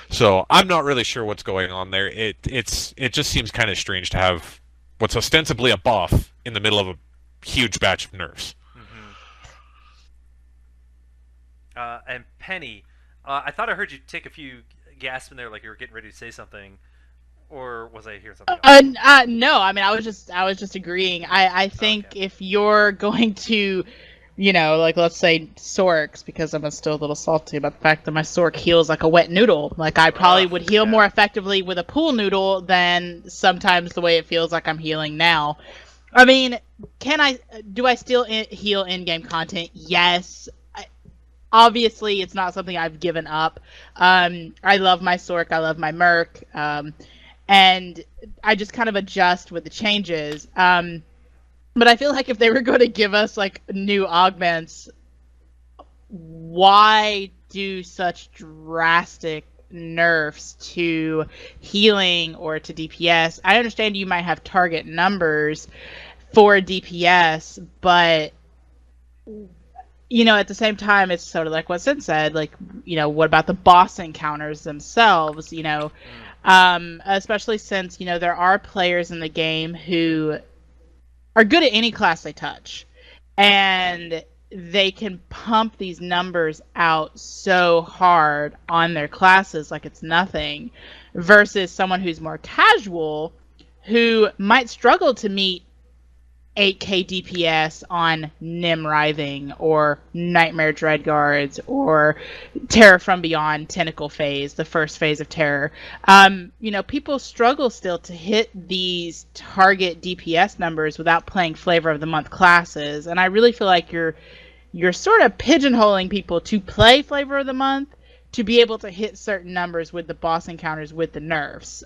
So I'm not really sure what's going on there. It just seems kind of strange to have what's ostensibly a buff in the middle of a huge batch of nerfs. And Penny, I thought I heard you take a few gasps in there, like you were getting ready to say something, or was I hearing something else? No, I mean, I was just agreeing. I think if you're going to, like, let's say Sorks, because I'm still a little salty about the fact that my Sork heals like a wet noodle. Like, I probably would heal more effectively with a pool noodle than sometimes the way it feels like I'm healing now. I mean, do I still heal in-game content? Yes. Obviously, it's not something I've given up. I love my Sork, I love my Merc, and I just kind of adjust with the changes. But I feel like if they were going to give us, like, new augments, why do such drastic nerfs to healing or to DPS? I understand you might have target numbers for DPS, but, at the same time, it's sort of like what Sin said, like, what about the boss encounters themselves, especially since, there are players in the game who are good at any class they touch, and they can pump these numbers out so hard on their classes like it's nothing, versus someone who's more casual who might struggle to meet 8k DPS on Nim Writhing or Nightmare Dreadguards or Terror from Beyond Tentacle phase, the first phase of Terror. People struggle still to hit these target DPS numbers without playing Flavor of the Month classes, and I really feel like you're sort of pigeonholing people to play Flavor of the Month to be able to hit certain numbers with the boss encounters with the nerfs.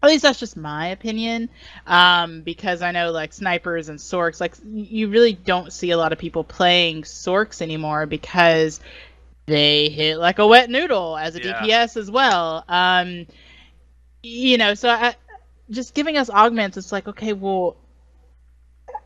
At least that's just my opinion, because I know, like, snipers and Sorks, like, you really don't see a lot of people playing Sorks anymore because they hit like a wet noodle as a DPS as well. So just giving us augments, it's like, okay, well,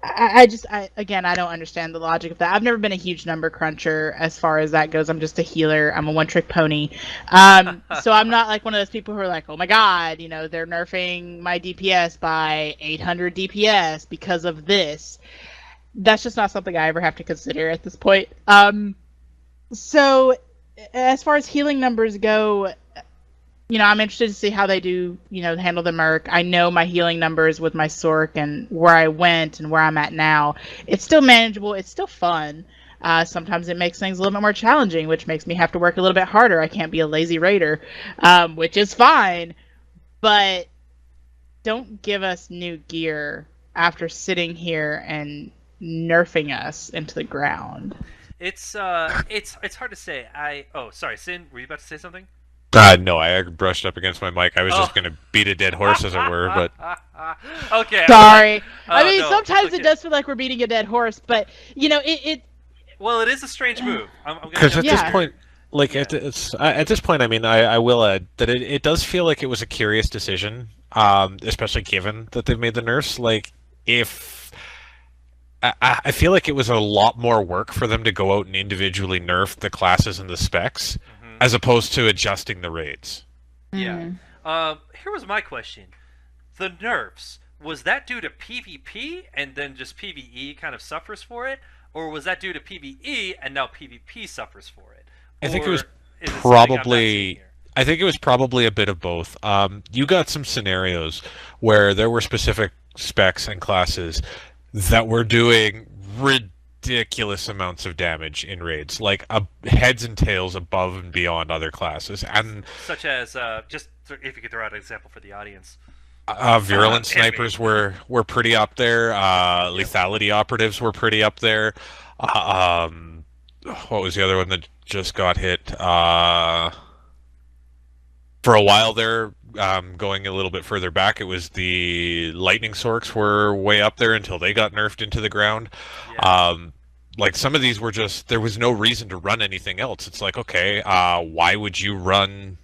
I don't understand the logic of that. I've never been a huge number cruncher as far as that goes. I'm just a healer. I'm a one-trick pony. So I'm not like one of those people who are like, oh my god, they're nerfing my DPS by 800 DPS because of this. That's just not something I ever have to consider at this point. So as far as healing numbers go, I'm interested to see how they do, handle the Merc. I know my healing numbers with my Sork and where I went and where I'm at now. It's still manageable. It's still fun. Sometimes it makes things a little bit more challenging, which makes me have to work a little bit harder. I can't be a lazy raider, which is fine. But don't give us new gear after sitting here and nerfing us into the ground. It's hard to say. Sorry, Sin, were you about to say something? No, I brushed up against my mic. I was just going to beat a dead horse, as it were, but... Okay. Sorry. Sometimes it does feel like we're beating a dead horse, but, Well, it is a strange move. Because at this point, at this point, I mean, I will add that it does feel like it was a curious decision, especially given that they've made the nerfs. Like, if... I feel like it was a lot more work for them to go out and individually nerf the classes and the specs, as opposed to adjusting the raids. Yeah. Here was my question. The nerfs, was that due to PvP and then just PvE kind of suffers for it? Or was that due to PvE and now PvP suffers for it? I think it was probably a bit of both. You got some scenarios where there were specific specs and classes that were doing ridiculous amounts of damage in raids, like heads and tails above and beyond other classes, and such as just if you could throw out an example for the audience. Virulent snipers were pretty up there. Lethality operatives were pretty up there. What was the other one that just got hit? For a while there, going a little bit further back, it was the lightning sorks were way up there until they got nerfed into the ground. Yeah. Like some of these were just, there was no reason to run anything else. It's like, okay, why would you run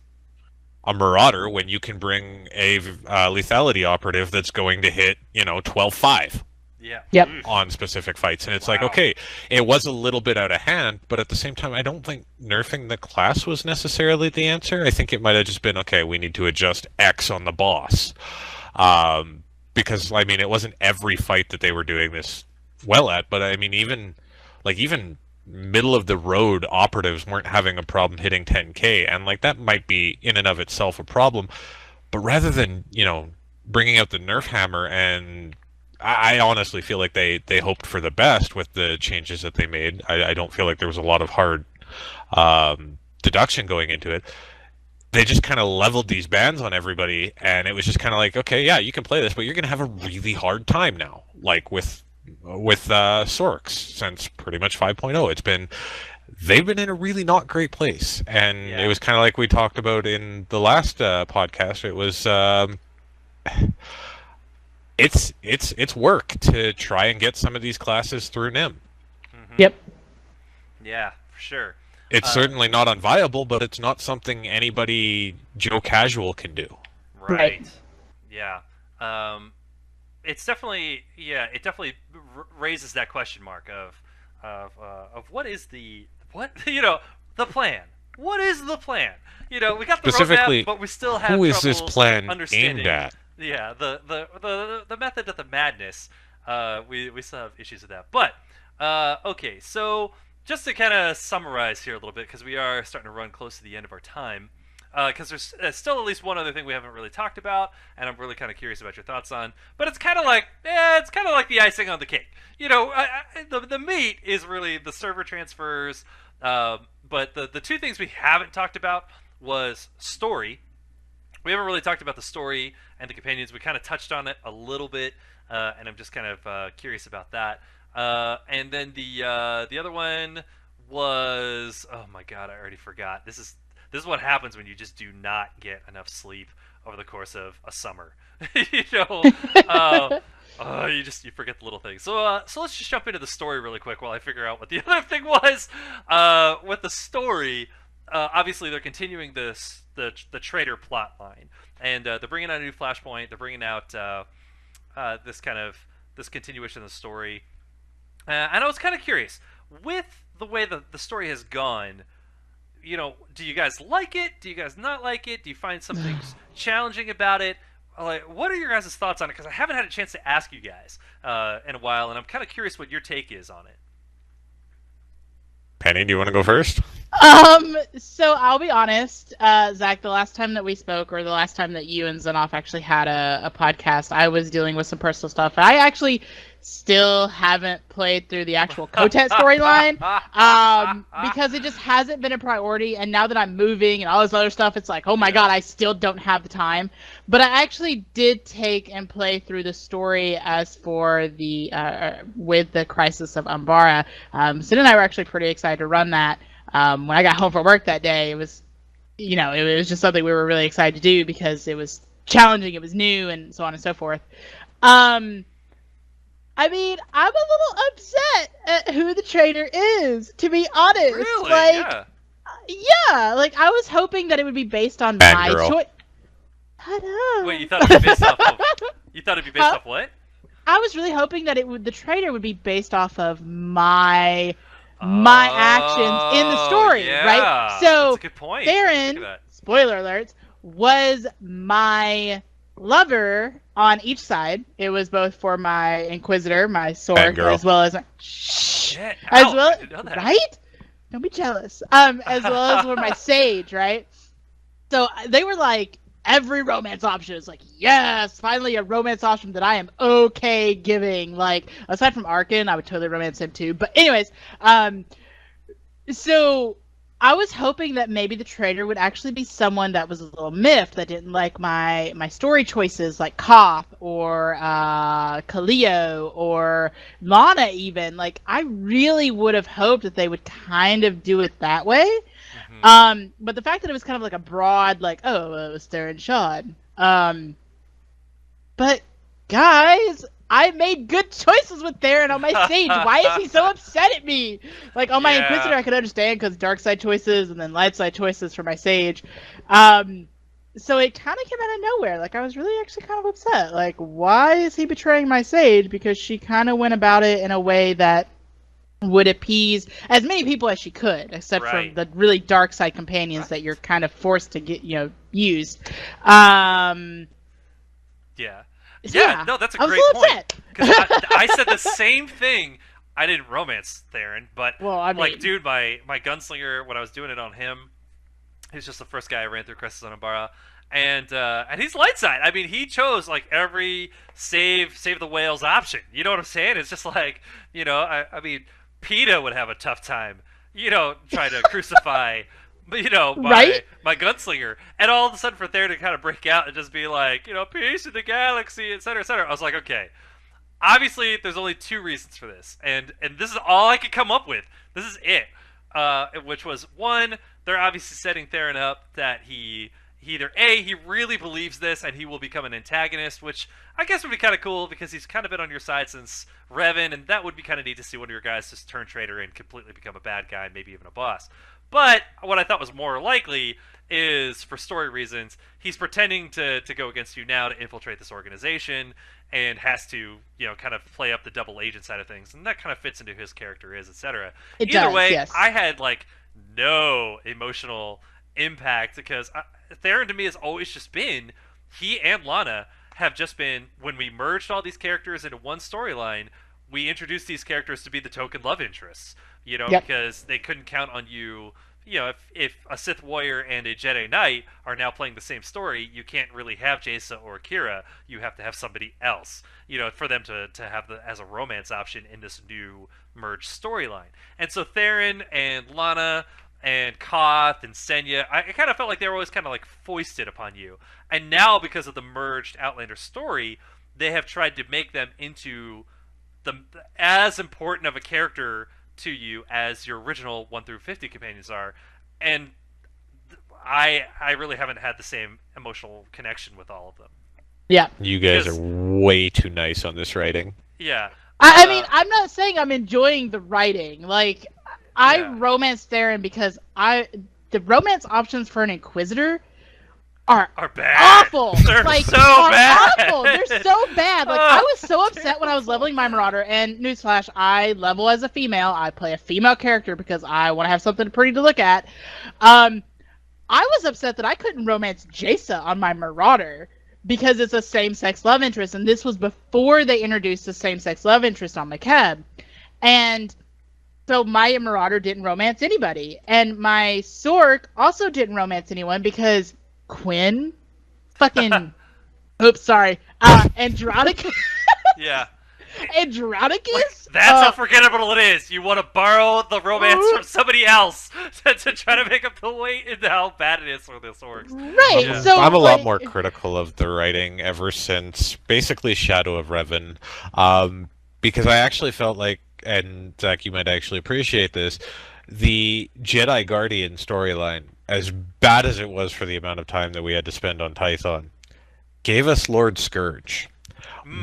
a Marauder when you can bring a lethality operative that's going to hit, 12-5 Yeah. Yep. on specific fights? And it's like, Wow. okay, it was a little bit out of hand, but at the same time, I don't think nerfing the class was necessarily the answer. I think it might have just been, okay, we need to adjust X on the boss. Because, I mean, it wasn't every fight that they were doing this well at, but I mean, even middle of the road operatives weren't having a problem hitting 10k, and like that might be in and of itself a problem, but rather than bringing out the nerf hammer, and I honestly feel like they hoped for the best with the changes that they made. I don't feel like there was a lot of hard deduction going into it. They just kind of leveled these bans on everybody, and it was just kind of like, okay, yeah, you can play this, but you're gonna have a really hard time now, like with Sorks since pretty much 5.0. They've been in a really not great place, and Yeah. it was kind of like we talked about in the last podcast. It was it's work to try and get some of these classes through NIM. Yep. Yeah, for sure. It's certainly not unviable, but it's not something anybody Joe Casual can do. Right. Yeah. It's definitely it definitely raises that question mark of what is the the plan. What is the plan? We got the Specifically, roadmap, but we still have who is this troubles plan understanding. aimed at? Yeah, the method of the madness. We still have issues with that. But okay, so just to kind of summarize here a little bit, because we are starting to run close to the end of our time. Because there's still at least one other thing we haven't really talked about, and I'm really kind of curious about your thoughts on. But it's kind of like, it's kind of like the icing on the cake. The meat is really the server transfers. But the two things we haven't talked about was story. We haven't really talked about the story and the companions. We kind of touched on it a little bit, and I'm just kind of curious about that. And then the other one was, oh my god, I already forgot. This is what happens when you just do not get enough sleep over the course of a summer. You forget the little things. So let's just jump into the story really quick while I figure out what the other thing was. With the story, obviously they're continuing the traitor plot line, and they're bringing out a new flashpoint. They're bringing out this continuation of the story. And I was kind of curious with the way the story has gone. Do you guys like it? Do you guys not like it? Do you find some things challenging about it? Like, what are your guys' thoughts on it? Because I haven't had a chance to ask you guys in a while, and I'm kind of curious what your take is on it. Penny, do you want to go first? So I'll be honest, Zach, the last time that we spoke, or the last time that you and Zenoff actually had a podcast, I was dealing with some personal stuff. I actually still haven't played through the actual Kotet storyline, because it just hasn't been a priority. And now that I'm moving and all this other stuff, it's like, oh my god, I still don't have the time. But I actually did take and play through the story as for the with the Crisis of Umbara. Sid and I were actually pretty excited to run that. When I got home from work that day, it was just something we were really excited to do because it was challenging, it was new, and so on and so forth. I mean, I'm a little upset at who the traitor is, to be honest. Really? Like, yeah, like I was hoping that it would be based on my choice. Wait, you thought it'd be based off of, off what? I was really hoping that the traitor would be based off of my actions in the story, right? So that's a good point. Theron, spoiler alerts, was my lover on each side. It was both for my Inquisitor, my sword, as well as right? Don't be jealous. As well as for my Sage, right? So they were like, every romance option is like, yes, finally a romance option that I am okay giving. Like, aside from Arkin, I would totally romance him too. But anyways, so I was hoping that maybe the traitor would actually be someone that was a little miffed, that didn't like my story choices, like Koth or Kaleo or Lana even. Like, I really would have hoped that they would kind of do it that way. But the fact that it was kind of like a broad, like, oh, it was Theron Shod. But guys, I made good choices with Theron on my stage. Why is he so upset at me? Like on my Inquisitor, I could understand because dark side choices and then light side choices for my sage. So it kind of came out of nowhere. Like I was really actually kind of upset. Like, why is he betraying my sage? Because she kind of went about it in a way that would appease as many people as she could, except for the really dark side companions that you're kind of forced to get, use. Yeah, no, that's a great point. Because I said the same thing. I didn't romance Theron, but dude, my gunslinger, when I was doing it on him, he was just the first guy I ran through Crescent on Ibarra, and he's light side. I mean, he chose like every save the whales option. You know what I'm saying? It's just like, I mean, PETA would have a tough time, trying to crucify. My gunslinger, and all of a sudden for Theron to kind of break out and just be like, peace in the galaxy, etc., etc. I was like, okay, obviously there's only two reasons for this, and this is all I could come up with. This is it, which was one, they're obviously setting Theron up that he either A, he really believes this and he will become an antagonist, which I guess would be kind of cool because he's kind of been on your side since Revan, and that would be kind of neat to see one of your guys just turn traitor and completely become a bad guy, maybe even a boss. But what I thought was more likely is, for story reasons, he's pretending to go against you now to infiltrate this organization and has to, kind of play up the double agent side of things. And that kind of fits into who his character is, etc. Either way, yes. I had, no emotional impact because Theron to me has always just been, he and Lana have just been, when we merged all these characters into one storyline, we introduced these characters to be the token love interests. Because they couldn't count on you. If a Sith warrior and a Jedi Knight are now playing the same story, you can't really have Jaisa or Kira. You have to have somebody else, for them to have as a romance option in this new merged storyline. And so Theron and Lana and Koth and Senya, I kind of felt like they were always kind of like foisted upon you. And now, because of the merged Outlander story, they have tried to make them into as important of a character to you as your original 1 through 50 companions are, and I really haven't had the same emotional connection with all of them. Yeah, you guys are way too nice on this writing. Yeah, I mean, I'm not saying I'm enjoying the writing. Like, I romance Theron because the romance options for an Inquisitor are bad. Awful. They're so bad. Awful. They're so bad. Like, I was so upset when I was leveling my Marauder, and newsflash, I level as a female. I play a female character because I want to have something pretty to look at. I was upset that I couldn't romance Jaisa on my Marauder because it's a same-sex love interest, and this was before they introduced the same-sex love interest on McCab. And so my Marauder didn't romance anybody, and my Sork also didn't romance anyone because Quinn, oops, sorry, Andronicus. Yeah. Andronicus? That's how forgettable it is. You want to borrow the romance from somebody else to try to make up the weight into how bad it is for this works. Right. Yeah. So I'm a lot more critical of the writing ever since basically Shadow of Revan, because I actually felt like, and Zach, you might actually appreciate this, the Jedi Guardian storyline, as bad as it was for the amount of time that we had to spend on Tython, gave us Lord Scourge.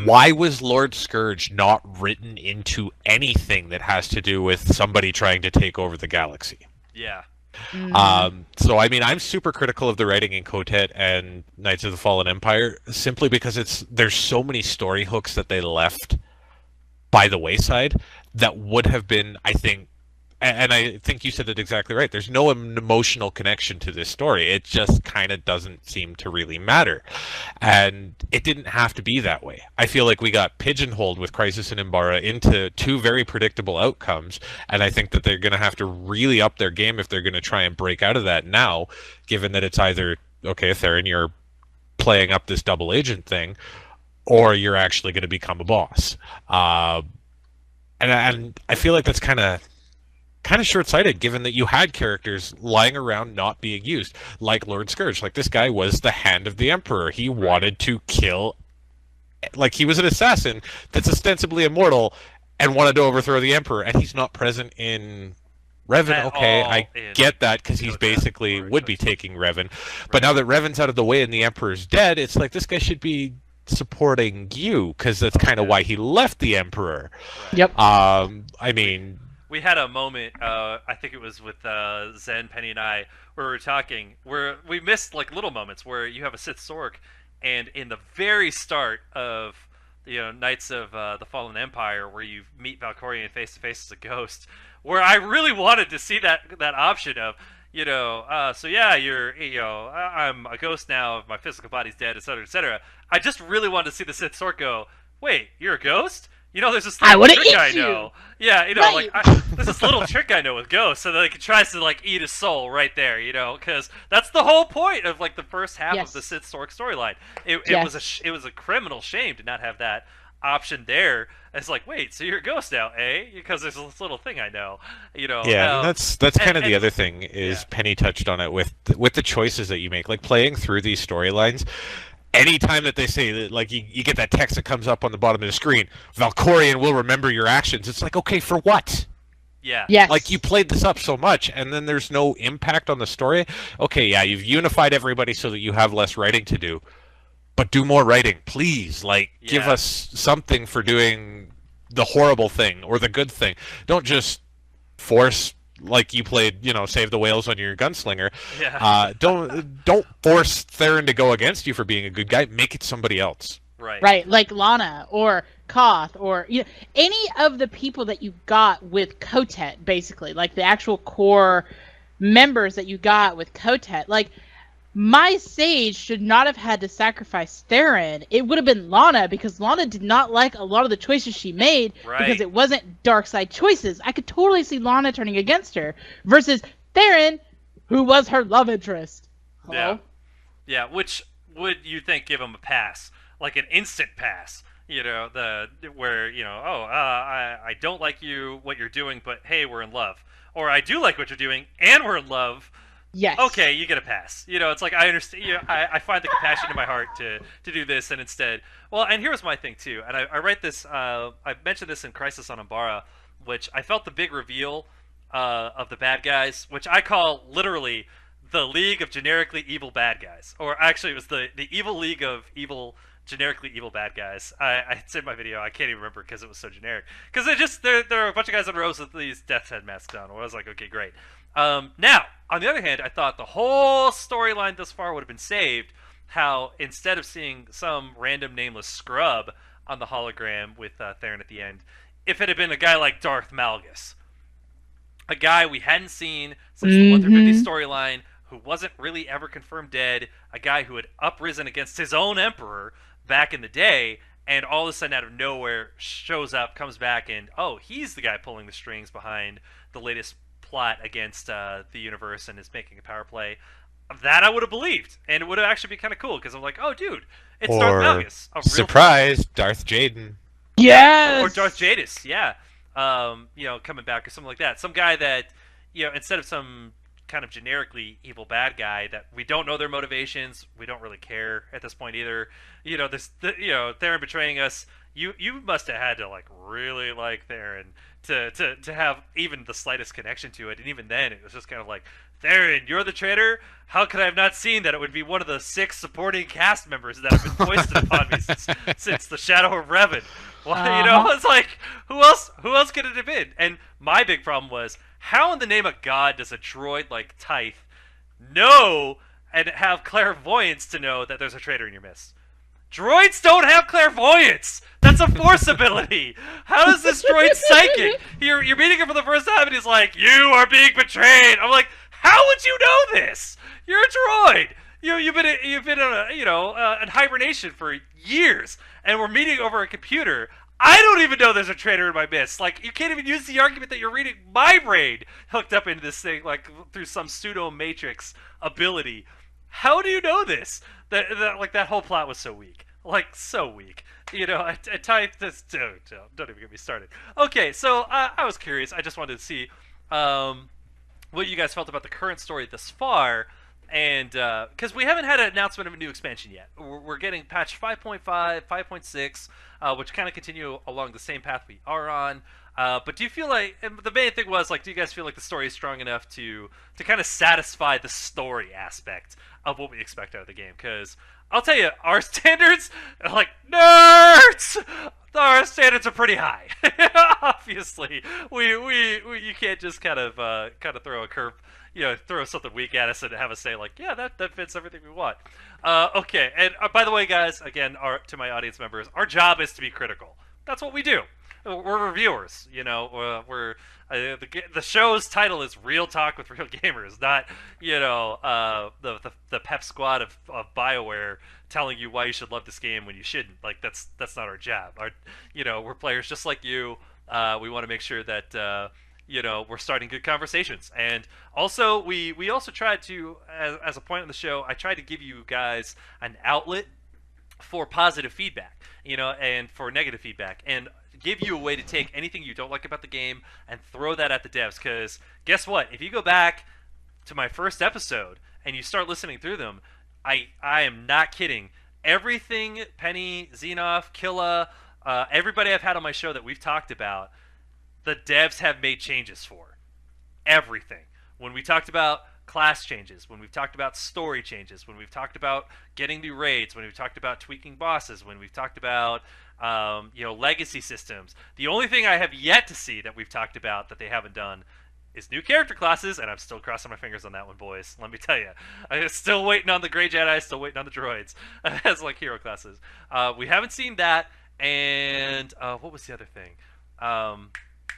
Why was Lord Scourge not written into anything that has to do with somebody trying to take over the galaxy? Yeah. So, I mean, I'm super critical of the writing in Kotet and Knights of the Fallen Empire, simply because there's so many story hooks that they left by the wayside that would have been, I think, and I think you said it exactly right. There's no emotional connection to this story. It just kind of doesn't seem to really matter. And it didn't have to be that way. I feel like we got pigeonholed with Crisis and Imbara into two very predictable outcomes. And I think that they're going to have to really up their game if they're going to try and break out of that now, given that it's either, okay, Theron, you're playing up this double agent thing, or you're actually going to become a boss. And I feel like that's kind of short-sighted, given that you had characters lying around not being used, like Lord Scourge. Like, this guy was the hand of the Emperor. He wanted to kill, like, he was an assassin that's ostensibly immortal and wanted to overthrow the Emperor, and he's not present in Revan, at okay, all I in get that because he's Goten basically or would be Goten. taking Revan. But now that Revan's out of the way and the Emperor's dead, it's like this guy should be supporting you because that's kind of yeah. why he left the Emperor. Right. Yep. I mean, We had a moment, I think it was with Zen, Penny, and I, where we were talking, where we missed like little moments where you have a Sith Sork, and in the very start of Knights of the Fallen Empire, where you meet Valkorion face to face as a ghost, where I really wanted to see that option of so yeah, I'm a ghost now, my physical body's dead, etc., etc. I just really wanted to see the Sith Sork go, wait, you're a ghost? There's this I little wanna trick eat I you! know. Yeah, Right. there's this little trick I know with ghosts, so that it tries to like eat his soul right there, because that's the whole point of like the first half Yes. of the Sith Sork storyline. It Yes. was a criminal shame to not have that option there. It's like, wait, so you're a ghost now, eh? Because there's this little thing I know, yeah, and that's kind of the and- other thing is yeah. Penny touched on it with the choices that you make, like playing through these storylines. Anytime that they say that, like you get that text that comes up on the bottom of the screen, Valkorion will remember your actions. It's like, okay, for what? Yeah. Yes. Like you played this up so much, and then there's no impact on the story. Okay, yeah, you've unified everybody so that you have less writing to do, but do more writing, please. Like, give Yeah. us something for doing the horrible thing or the good thing. Don't just force like you played, Save the Whales on your gunslinger. Yeah. Don't force Theron to go against you for being a good guy. Make it somebody else. Right. Right, like Lana or Koth or any of the people that you got with Kotet, basically, like the actual core members that you got with Kotet. Like, my sage should not have had to sacrifice Theron. It would have been Lana, because Lana did not like a lot of the choices she made Right. because it wasn't dark side choices. I could totally see Lana turning against her versus Theron, who was her love interest. Hello? Yeah, which would you think give him a pass, like an instant pass? I don't like what you're doing, but hey, we're in love. Or I do like what you're doing, and we're in love. Yes. Okay, you get a pass. It's like I understand. I find the compassion in my heart to do this, and instead, well, and here's my thing too. And I write this. I mentioned this in Crisis on Umbara, which I felt the big reveal of the bad guys, which I call literally the League of Generically Evil Bad Guys, or actually it was the Evil League of Generically Evil Bad Guys. I said in my video, I can't even remember because it was so generic. Because there are a bunch of guys in rows with these death's head masks on. I was like, okay, great. Now, on the other hand, I thought the whole storyline thus far would have been saved. How instead of seeing some random nameless scrub on the hologram with Theron at the end, if it had been a guy like Darth Malgus, a guy we hadn't seen since the 1 through 50 storyline, who wasn't really ever confirmed dead, a guy who had uprisen against his own emperor back in the day, and all of a sudden out of nowhere shows up, comes back, and he's the guy pulling the strings behind the latest plot against the universe and is making a power play. That I would have believed, and it would have actually been kind of cool, because I'm like, oh dude, it's Darth Malgus, a real surprise, Darth Jaden. Yes. or Darth Jadis, yeah. Coming back or something like that. Some guy that, instead of some kind of generically evil bad guy that we don't know their motivations, we don't really care at this point either. Theron betraying us. You must have had to like really like Theron to have even the slightest connection to it, and even then it was just kind of like, Theron, you're the traitor? How could I have not seen that it would be one of the 6 supporting cast members that have been foisted upon me since the Shadow of Revan? Well, it's like, who else could it have been? And my big problem was, how in the name of God does a droid like Tyth know and have clairvoyance to know that there's a traitor in your midst? Droids don't have clairvoyance. That's a force ability. How does this droid psychic? You're meeting him for the first time, and he's like, "You are being betrayed." I'm like, how would you know this? You're a droid. You've been in hibernation for years, and we're meeting over a computer. I don't even know there's a traitor in my midst. Like, you can't even use the argument that you're reading my brain hooked up into this thing, like through some pseudo matrix ability. How do you know this? That whole plot was so weak. Like, so weak. At times, don't even get me started. Okay, so I was curious. I just wanted to see what you guys felt about the current story thus far. And because we haven't had an announcement of a new expansion yet. We're getting patch 5.5, 5.6, which kind of continue along the same path we are on. But do you feel like, and the main thing was like, do you guys feel like the story is strong enough to kind of satisfy the story aspect of what we expect out of the game? Because I'll tell you, our standards are like nerds. Our standards are pretty high. Obviously, we you can't just kind of throw a curve, throw something weak at us and have us say like, yeah, that fits everything we want. Okay, and by the way, guys, again, to my audience members, our job is to be critical. That's what we do. We're reviewers, we're the show's title is Real Talk with Real Gamers, not the pep squad of BioWare telling you why you should love this game when you shouldn't. Like that's not our job. We're players just like you. We want to make sure that we're starting good conversations, and also we also tried to, as a point on the show, I tried to give you guys an outlet for positive feedback, and for negative feedback, and give you a way to take anything you don't like about the game and throw that at the devs. Because guess what? If you go back to my first episode and you start listening through them, I am not kidding. Everything Penny, Xenov, Killa, everybody I've had on my show that we've talked about, the devs have made changes for. Everything. When we talked about class changes, when we've talked about story changes, when we've talked about getting new raids, when we've talked about tweaking bosses, when we've talked about legacy systems. The only thing I have yet to see that we've talked about that they haven't done is new character classes, and I'm still crossing my fingers on that one, boys. Let me tell you, I'm still waiting on the Grey Jedi, still waiting on the droids as like hero classes. We haven't seen that, and what was the other thing?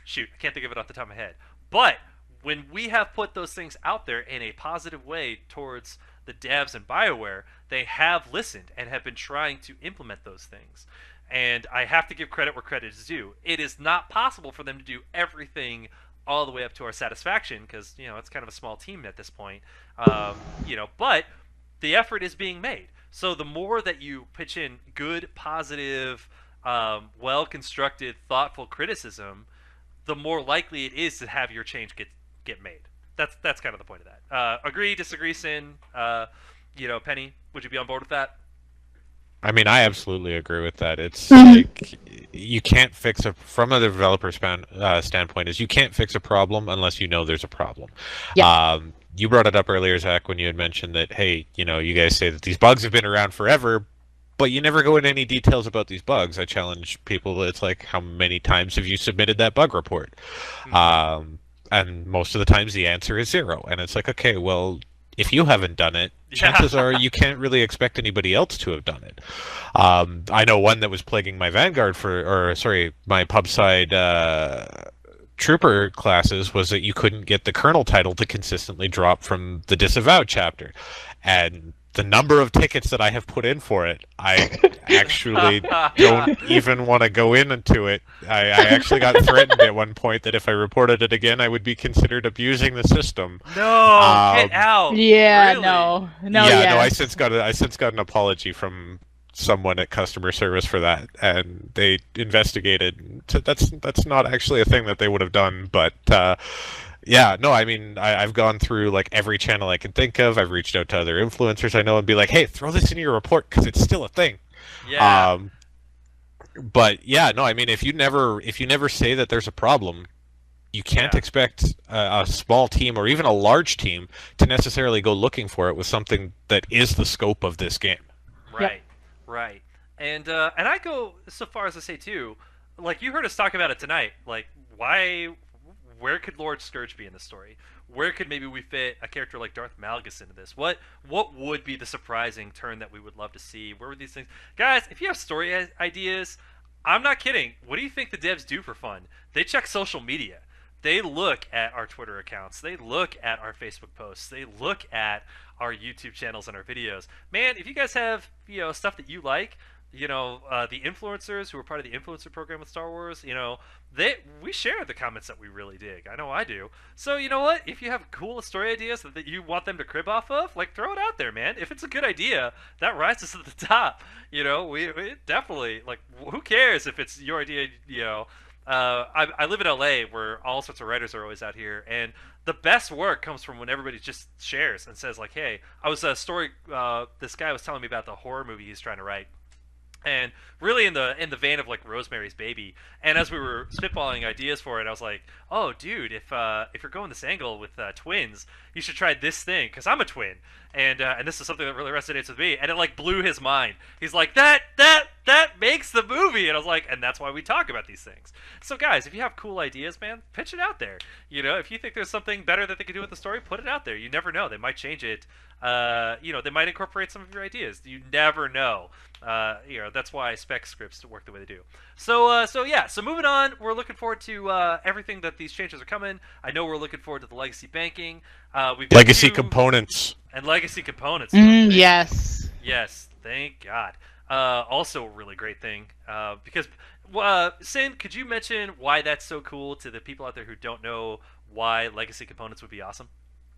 Shoot, I can't think of it off the top of my head. But when we have put those things out there in a positive way towards the devs and BioWare, they have listened and have been trying to implement those things. And I have to give credit where credit is due. It is not possible for them to do everything all the way up to our satisfaction, because it's kind of a small team at this point. But the effort is being made. So the more that you pitch in good, positive, well-constructed, thoughtful criticism, the more likely it is to have your change get made. That's kind of the point of that. Agree, disagree, Sin? Penny, would you be on board with that? I mean, I absolutely agree with that. It's like you can't fix from a developer standpoint, is you can't fix a problem unless you know there's a problem. Yeah. You brought it up earlier, Zach, when you had mentioned that, hey, you guys say that these bugs have been around forever, but you never go into any details about these bugs. I challenge people. It's like, how many times have you submitted that bug report? And most of the times the answer is 0. And it's like, okay, well, if you haven't done it, chances are you can't really expect anybody else to have done it. I know one that was plaguing my Vanguard my pub side trooper classes was that you couldn't get the colonel title to consistently drop from the disavowed chapter. And the number of tickets that I have put in for it, I actually don't even want to go into it. I actually got threatened at one point that if I reported it again, I would be considered abusing the system. No, get out. Yeah, really? No. No, I since got an apology from someone at customer service for that, and they investigated. That's not actually a thing that they would have done, but. Yeah, no, I mean, I've gone through like every channel I can think of. I've reached out to other influencers I know and be like, hey, throw this in your report because it's still a thing. Yeah. But yeah, no, I mean, if you never say that there's a problem, you can't expect a small team or even a large team to necessarily go looking for it with something that is the scope of this game. Right, right. And I go so far as to say too, like you heard us talk about it tonight. Like, where could Lord Scourge be in this story? Where could maybe we fit a character like Darth Malgus into this? What would be the surprising turn that we would love to see? Where would these things... Guys, if you have story ideas, I'm not kidding. What do you think the devs do for fun? They check social media. They look at our Twitter accounts. They look at our Facebook posts. They look at our YouTube channels and our videos. Man, if you guys have, stuff that you like, the influencers who are part of the influencer program with Star Wars, we share the comments that we really dig. I know I do. So you know what? If you have cool story ideas that you want them to crib off of, like throw it out there, man. If it's a good idea, that rises to the top. We definitely, like, who cares if it's your idea? I live in LA where all sorts of writers are always out here, and the best work comes from when everybody just shares and says like, hey, I was this guy was telling me about the horror movie he's trying to write. And really in the vein of like Rosemary's Baby. And as we were spitballing ideas for it, I was like, "Oh, dude, if you're going this angle with twins, you should try this thing because I'm a twin, and this is something that really resonates with me." And it like blew his mind. He's like, "That makes the movie," and I was like, "And that's why we talk about these things." So guys, if you have cool ideas, man, pitch it out there. You know, if you think there's something better that they could do with the story, put it out there. You never know; they might change it. They might incorporate some of your ideas. You never know. That's why spec scripts work the way they do. So moving on, we're looking forward to everything that these changes are coming. I know we're looking forward to the legacy banking. We've got Legacy components. and legacy components. Yes. Yes, thank God. Also a really great thing because Sin, could you mention why that's so cool to the people out there who don't know why legacy components would be awesome?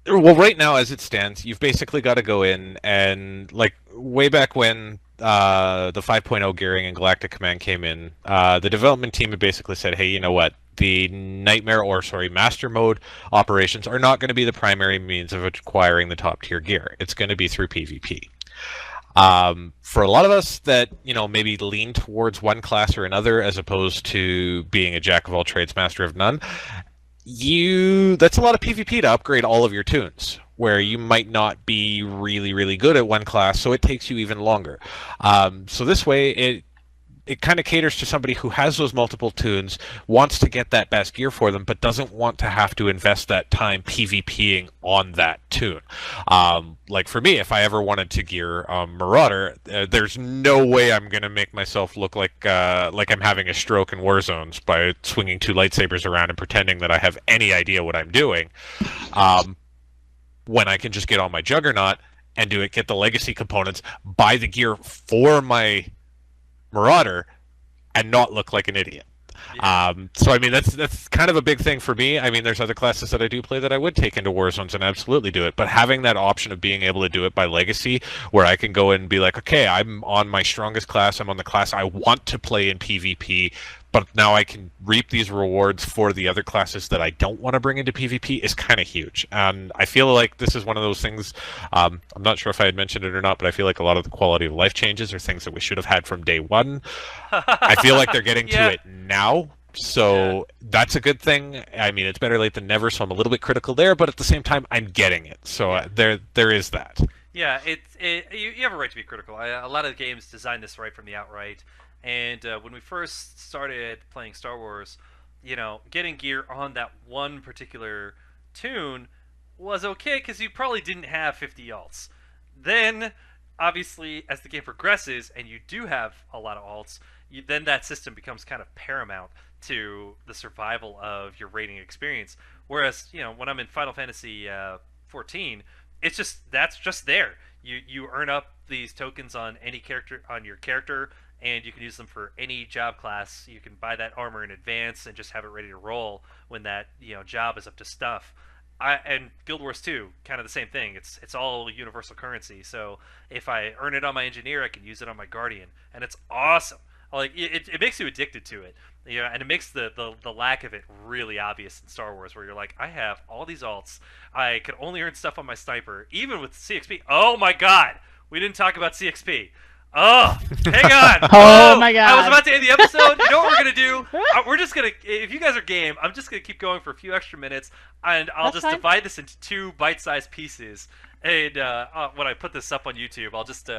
Well, right now, as it stands, you've basically got to go in and, like, way back when the 5.0 gearing and Galactic Command came in, the development team had basically said, hey, you know what? The Master Mode operations are not going to be the primary means of acquiring the top tier gear. It's going to be through PvP. For a lot of us that, maybe lean towards one class or another as opposed to being a jack of all trades, master of none, that's a lot of PvP to upgrade all of your tunes, where you might not be really, really good at one class, so it takes you even longer. So this way, it kind of caters to somebody who has those multiple tunes, wants to get that best gear for them, but doesn't want to have to invest that time PvPing on that tune. Like for me, if I ever wanted to gear Marauder, there's no way I'm going to make myself look like I'm having a stroke in Warzones by swinging two lightsabers around and pretending that I have any idea what I'm doing, when I can just get on my Juggernaut and get the legacy components, buy the gear for my Marauder, and not look like an idiot. Yeah. So I mean that's kind of a big thing for me. I mean, there's other classes that I do play that I would take into Warzones and absolutely do it, but having that option of being able to do it by legacy, where I can go in and be like, okay, I'm on my strongest class, I'm on the class I want to play in PvP, but now I can reap these rewards for the other classes that I don't want to bring into PvP, is kind of huge. And I feel like this is one of those things, I'm not sure if I had mentioned it or not, but I feel like a lot of the quality of life changes are things that we should have had from day one. I feel like they're getting to it now, so that's a good thing. I mean, it's better late than never, so I'm a little bit critical there, but at the same time, I'm getting it. So there is that. Yeah, you have a right to be critical. A lot of games design this right from the outright. And when we first started playing Star Wars, getting gear on that one particular tune was okay because you probably didn't have 50 alts. Then, obviously, as the game progresses and you do have a lot of alts, then that system becomes kind of paramount to the survival of your raiding experience. Whereas, when I'm in Final Fantasy 14, that's just there. You earn up these tokens on any character, on your character, and you can use them for any job class. You can buy that armor in advance and just have it ready to roll when that job is up to stuff. And Guild Wars 2, kind of the same thing. It's all universal currency. So if I earn it on my engineer, I can use it on my guardian, and it's awesome. Like it makes you addicted to it, and it makes the lack of it really obvious in Star Wars, where you're like, I have all these alts, I could only earn stuff on my sniper, even with CXP. Oh my God, we didn't talk about CXP. Oh, hang on. Oh my God. I was about to end the episode. You know what we're going to do? We're just going to, if you guys are game, I'm just going to keep going for a few extra minutes, and I'll just divide this into 2 bite-sized pieces. And when I put this up on YouTube, I'll just,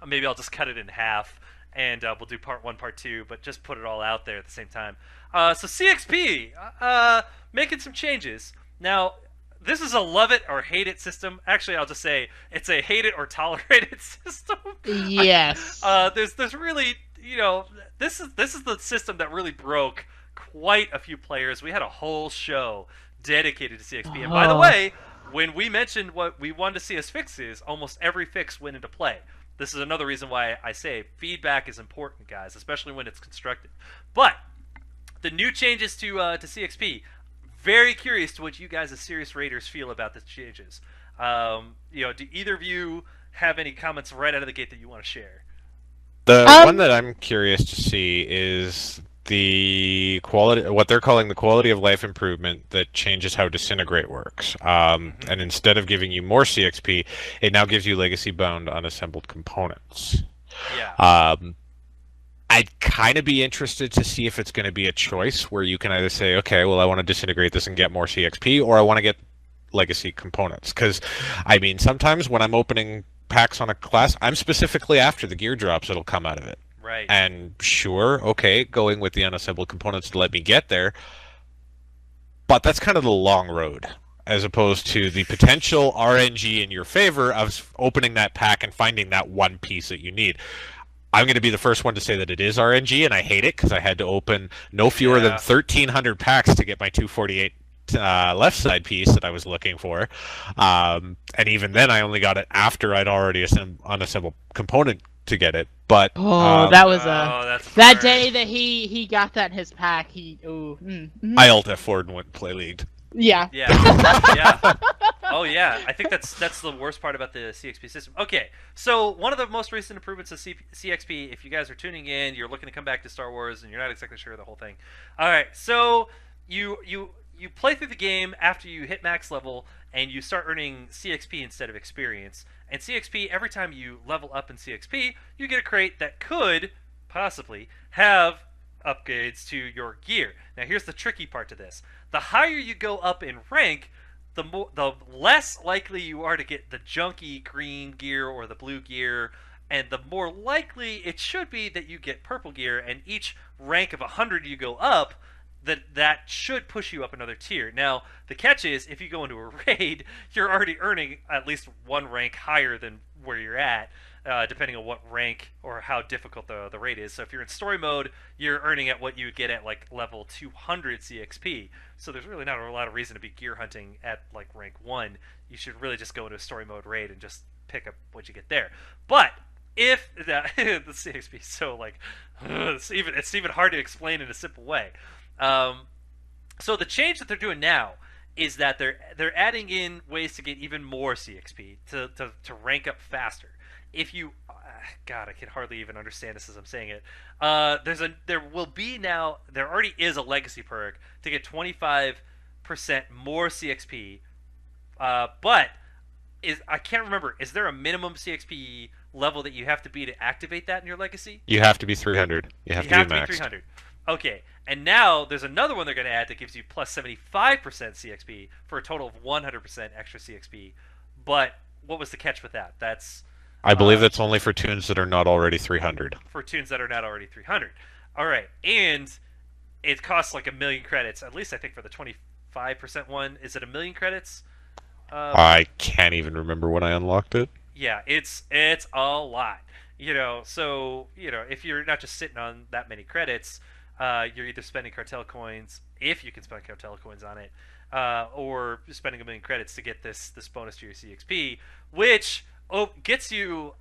maybe I'll just cut it in half, and we'll do part 1, part 2, but just put it all out there at the same time. So CXP, making some changes. Now, this is a love it or hate it system. Actually, I'll just say it's a hate it or tolerate it system. Yes. There's really, this is the system that really broke quite a few players. We had a whole show dedicated to CXP. And by the way, when we mentioned what we wanted to see as fixes, almost every fix went into play. This is another reason why I say feedback is important, guys, especially when it's constructive. But the new changes to CXP. Very curious to what you guys as serious raiders feel about the changes. Do either of you have any comments right out of the gate that you want to share? The one that I'm curious to see is the quality, what they're calling the quality of life improvement that changes how Disintegrate works. And instead of giving you more CXP, it now gives you legacy bound unassembled components. Yeah. I'd kind of be interested to see if it's going to be a choice where you can either say, okay, well, I want to disintegrate this and get more CXP, or I want to get legacy components. Because, I mean, sometimes when I'm opening packs on a class, I'm specifically after the gear drops that'll come out of it. Right. And sure, okay, going with the unassembled components to let me get there, but that's kind of the long road, as opposed to the potential RNG in your favor of opening that pack and finding that one piece that you need. I'm going to be the first one to say that it is RNG, and I hate it because I had to open no fewer than 1,300 packs to get my 248 left side piece that I was looking for. And even then, I only got it after I'd already unassembled component to get it. But that was that hard. day that he got that in his pack. I alt F4 and went and play League. Yeah. Yeah. Oh yeah, I think that's the worst part about the CXP system. Okay, so one of the most recent improvements of CXP, if you guys are tuning in, you're looking to come back to Star Wars, and you're not exactly sure of the whole thing. All right, so you play through the game after you hit max level, and you start earning CXP instead of experience. And CXP, every time you level up in CXP, you get a crate that could possibly have upgrades to your gear. Now here's the tricky part to this. The higher you go up in rank, the less likely you are to get the junky green gear or the blue gear, and the more likely it should be that you get purple gear. And each rank of 100 you go up, that should push you up another tier. Now the catch is, if you go into a raid, you're already earning at least one rank higher than where you're at, depending on what rank or how difficult the raid is. So if you're in story mode, you're earning at what you would get at like level 200 CXP. So there's really not a lot of reason to be gear hunting at like rank 1. You should really just go into a story mode raid and just pick up what you get there. But if the CXP is so like it's even hard to explain in a simple way. So the change that they're doing now is that they're adding in ways to get even more CXP to rank up faster. If you, God, I can hardly even understand this as I'm saying it. There already is a legacy perk to get 25% more CXP. But I can't remember. Is there a minimum CXP level that you have to be to activate that in your legacy? You have to be 300. You have to be maxed. 300. Okay, and now there's another one they're going to add that gives you plus 75% CXP for a total of 100% extra CXP. But what was the catch with that? I believe that's only for tunes that are not already 300. For tunes that are not already 300. All right, and it costs like 1,000,000 credits. At least I think for the 25% one, is it 1,000,000 credits? I can't even remember when I unlocked it. Yeah, it's a lot. So if you're not just sitting on that many credits, you're either spending cartel coins, if you can spend cartel coins on it, or spending 1,000,000 credits to get this bonus to your CXP, which gets you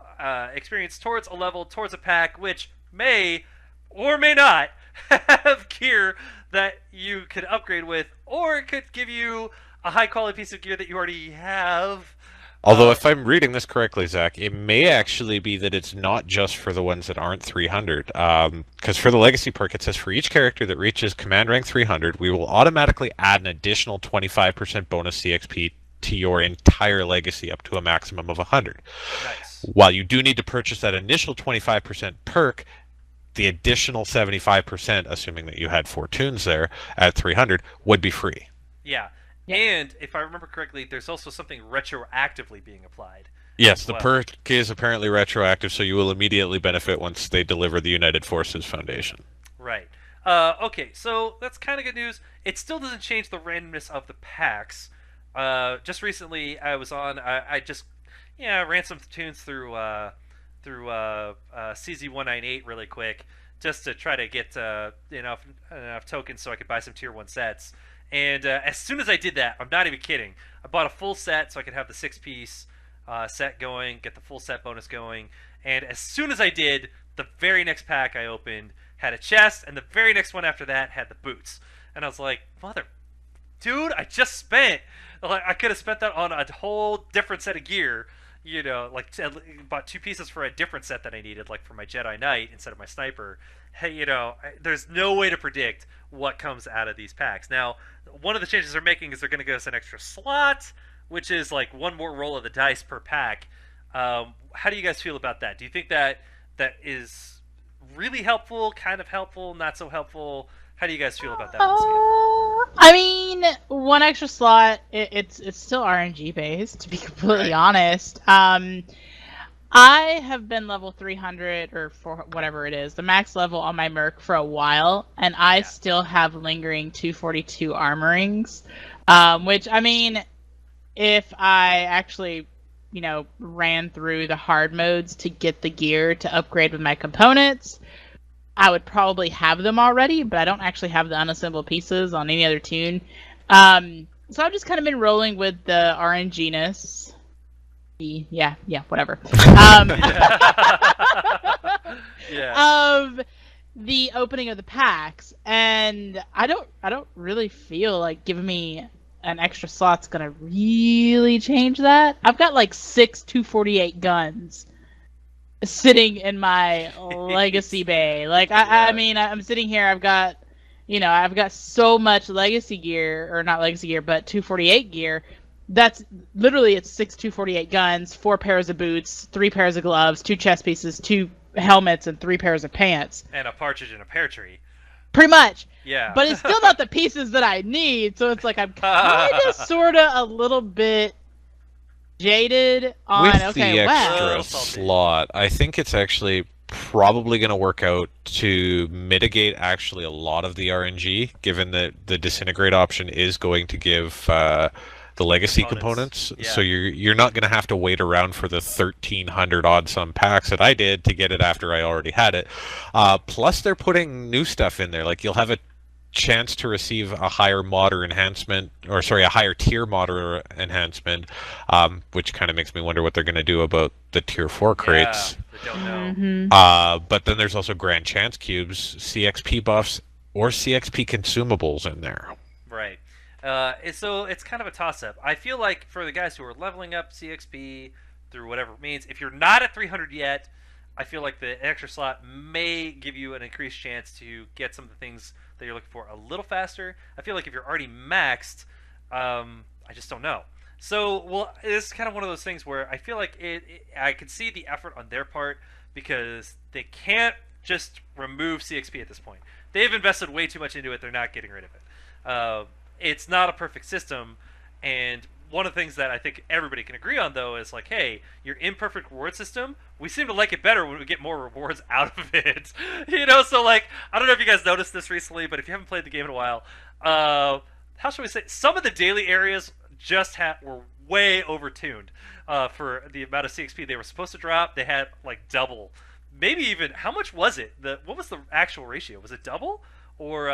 experience towards a level, towards a pack, which may or may not have gear that you could upgrade with, or it could give you a high quality piece of gear that you already have. Although, if I'm reading this correctly, Zach, it may actually be that it's not just for the ones that aren't 300. Because for the Legacy perk, it says, for each character that reaches command rank 300, we will automatically add an additional 25% bonus CXP to your entire Legacy up to a maximum of 100. Nice. While you do need to purchase that initial 25% perk, the additional 75%, assuming that you had 4 tunes there at 300, would be free. Yeah. And if I remember correctly, there's also something retroactively being applied. Yes, the perk is apparently retroactive, so you will immediately benefit once they deliver the United Forces Foundation. Right. Okay, so that's kind of good news. It still doesn't change the randomness of the packs. Just recently, I was on. I just ran some tunes through CZ198 really quick, just to try to get enough tokens so I could buy some tier 1 sets. And as soon as I did that, I'm not even kidding, I bought a full set so I could have the 6-piece set going, get the full set bonus going. And as soon as I did, the very next pack I opened had a chest, and the very next one after that had the boots. And I was like, dude, I just spent, like, I could have spent that on a whole different set of gear. Like bought 2 pieces for a different set that I needed, like for my Jedi Knight instead of my sniper. Hey, there's no way to predict what comes out of these packs. Now, one of the changes they're making is they're going to give us an extra slot, which is like 1 more roll of the dice per pack. How do you guys feel about that? Do you think that is really helpful, kind of helpful, not so helpful? How do you guys feel about that on the scale? I mean, one extra slot. It's still RNG based, to be completely honest. I have been level 300 or whatever it is, the max level on my Merc for a while, and I still have lingering 242 armorings. Which, I mean, if I actually, ran through the hard modes to get the gear to upgrade with my components, I would probably have them already, but I don't actually have the unassembled pieces on any other tune. So I've just kind of been rolling with the RNG-ness. Yeah, whatever. Of the opening of the packs, and I don't really feel like giving me an extra slot's gonna really change that. I've got like 6 248 guns sitting in my legacy bay. Like I mean, I'm sitting here. I've got so much legacy gear, or not legacy gear, but 248 gear. That's literally, it's 6 248 guns, 4 pairs of boots, 3 pairs of gloves, 2 chest pieces, 2 helmets, and 3 pairs of pants. And a partridge in a pear tree. Pretty much. Yeah. But it's still not the pieces that I need, so it's like I'm kind of sort of a little bit jaded on, with the extra slot. I think it's actually probably going to work out to mitigate actually a lot of the RNG, given that the disintegrate option is going to give the legacy components. Yeah. So you're not going to have to wait around for the 1,300 odd some packs that I did to get it after I already had it. Plus, they're putting new stuff in there. Like, you'll have a chance to receive a higher modder enhancement, or sorry, a higher tier modder enhancement, which kind of makes me wonder what they're going to do about the tier 4 crates. Yeah, I don't know. But then there's also grand chance cubes, CXP buffs, or CXP consumables in there. Right. So it's kind of a toss-up. I feel like for the guys who are leveling up CXP through whatever it means, if you're not at 300 yet, I feel like the extra slot may give you an increased chance to get some of the things that you're looking for a little faster. I feel like if you're already maxed, I just don't know. So, well, it's kind of one of those things where I feel like I could see the effort on their part, because they can't just remove CXP at this point. They've invested way too much into it. They're not getting rid of it. It's not a perfect system, and one of the things that I think everybody can agree on, though, is like, hey, your imperfect reward system, we seem to like it better when we get more rewards out of it. So, like, I don't know if you guys noticed this recently, but if you haven't played the game in a while, how should we say, some of the daily areas just were way overtuned for the amount of CXP they were supposed to drop. They had, like, double. Maybe even, how much was it? What was the actual ratio? Was it double? Or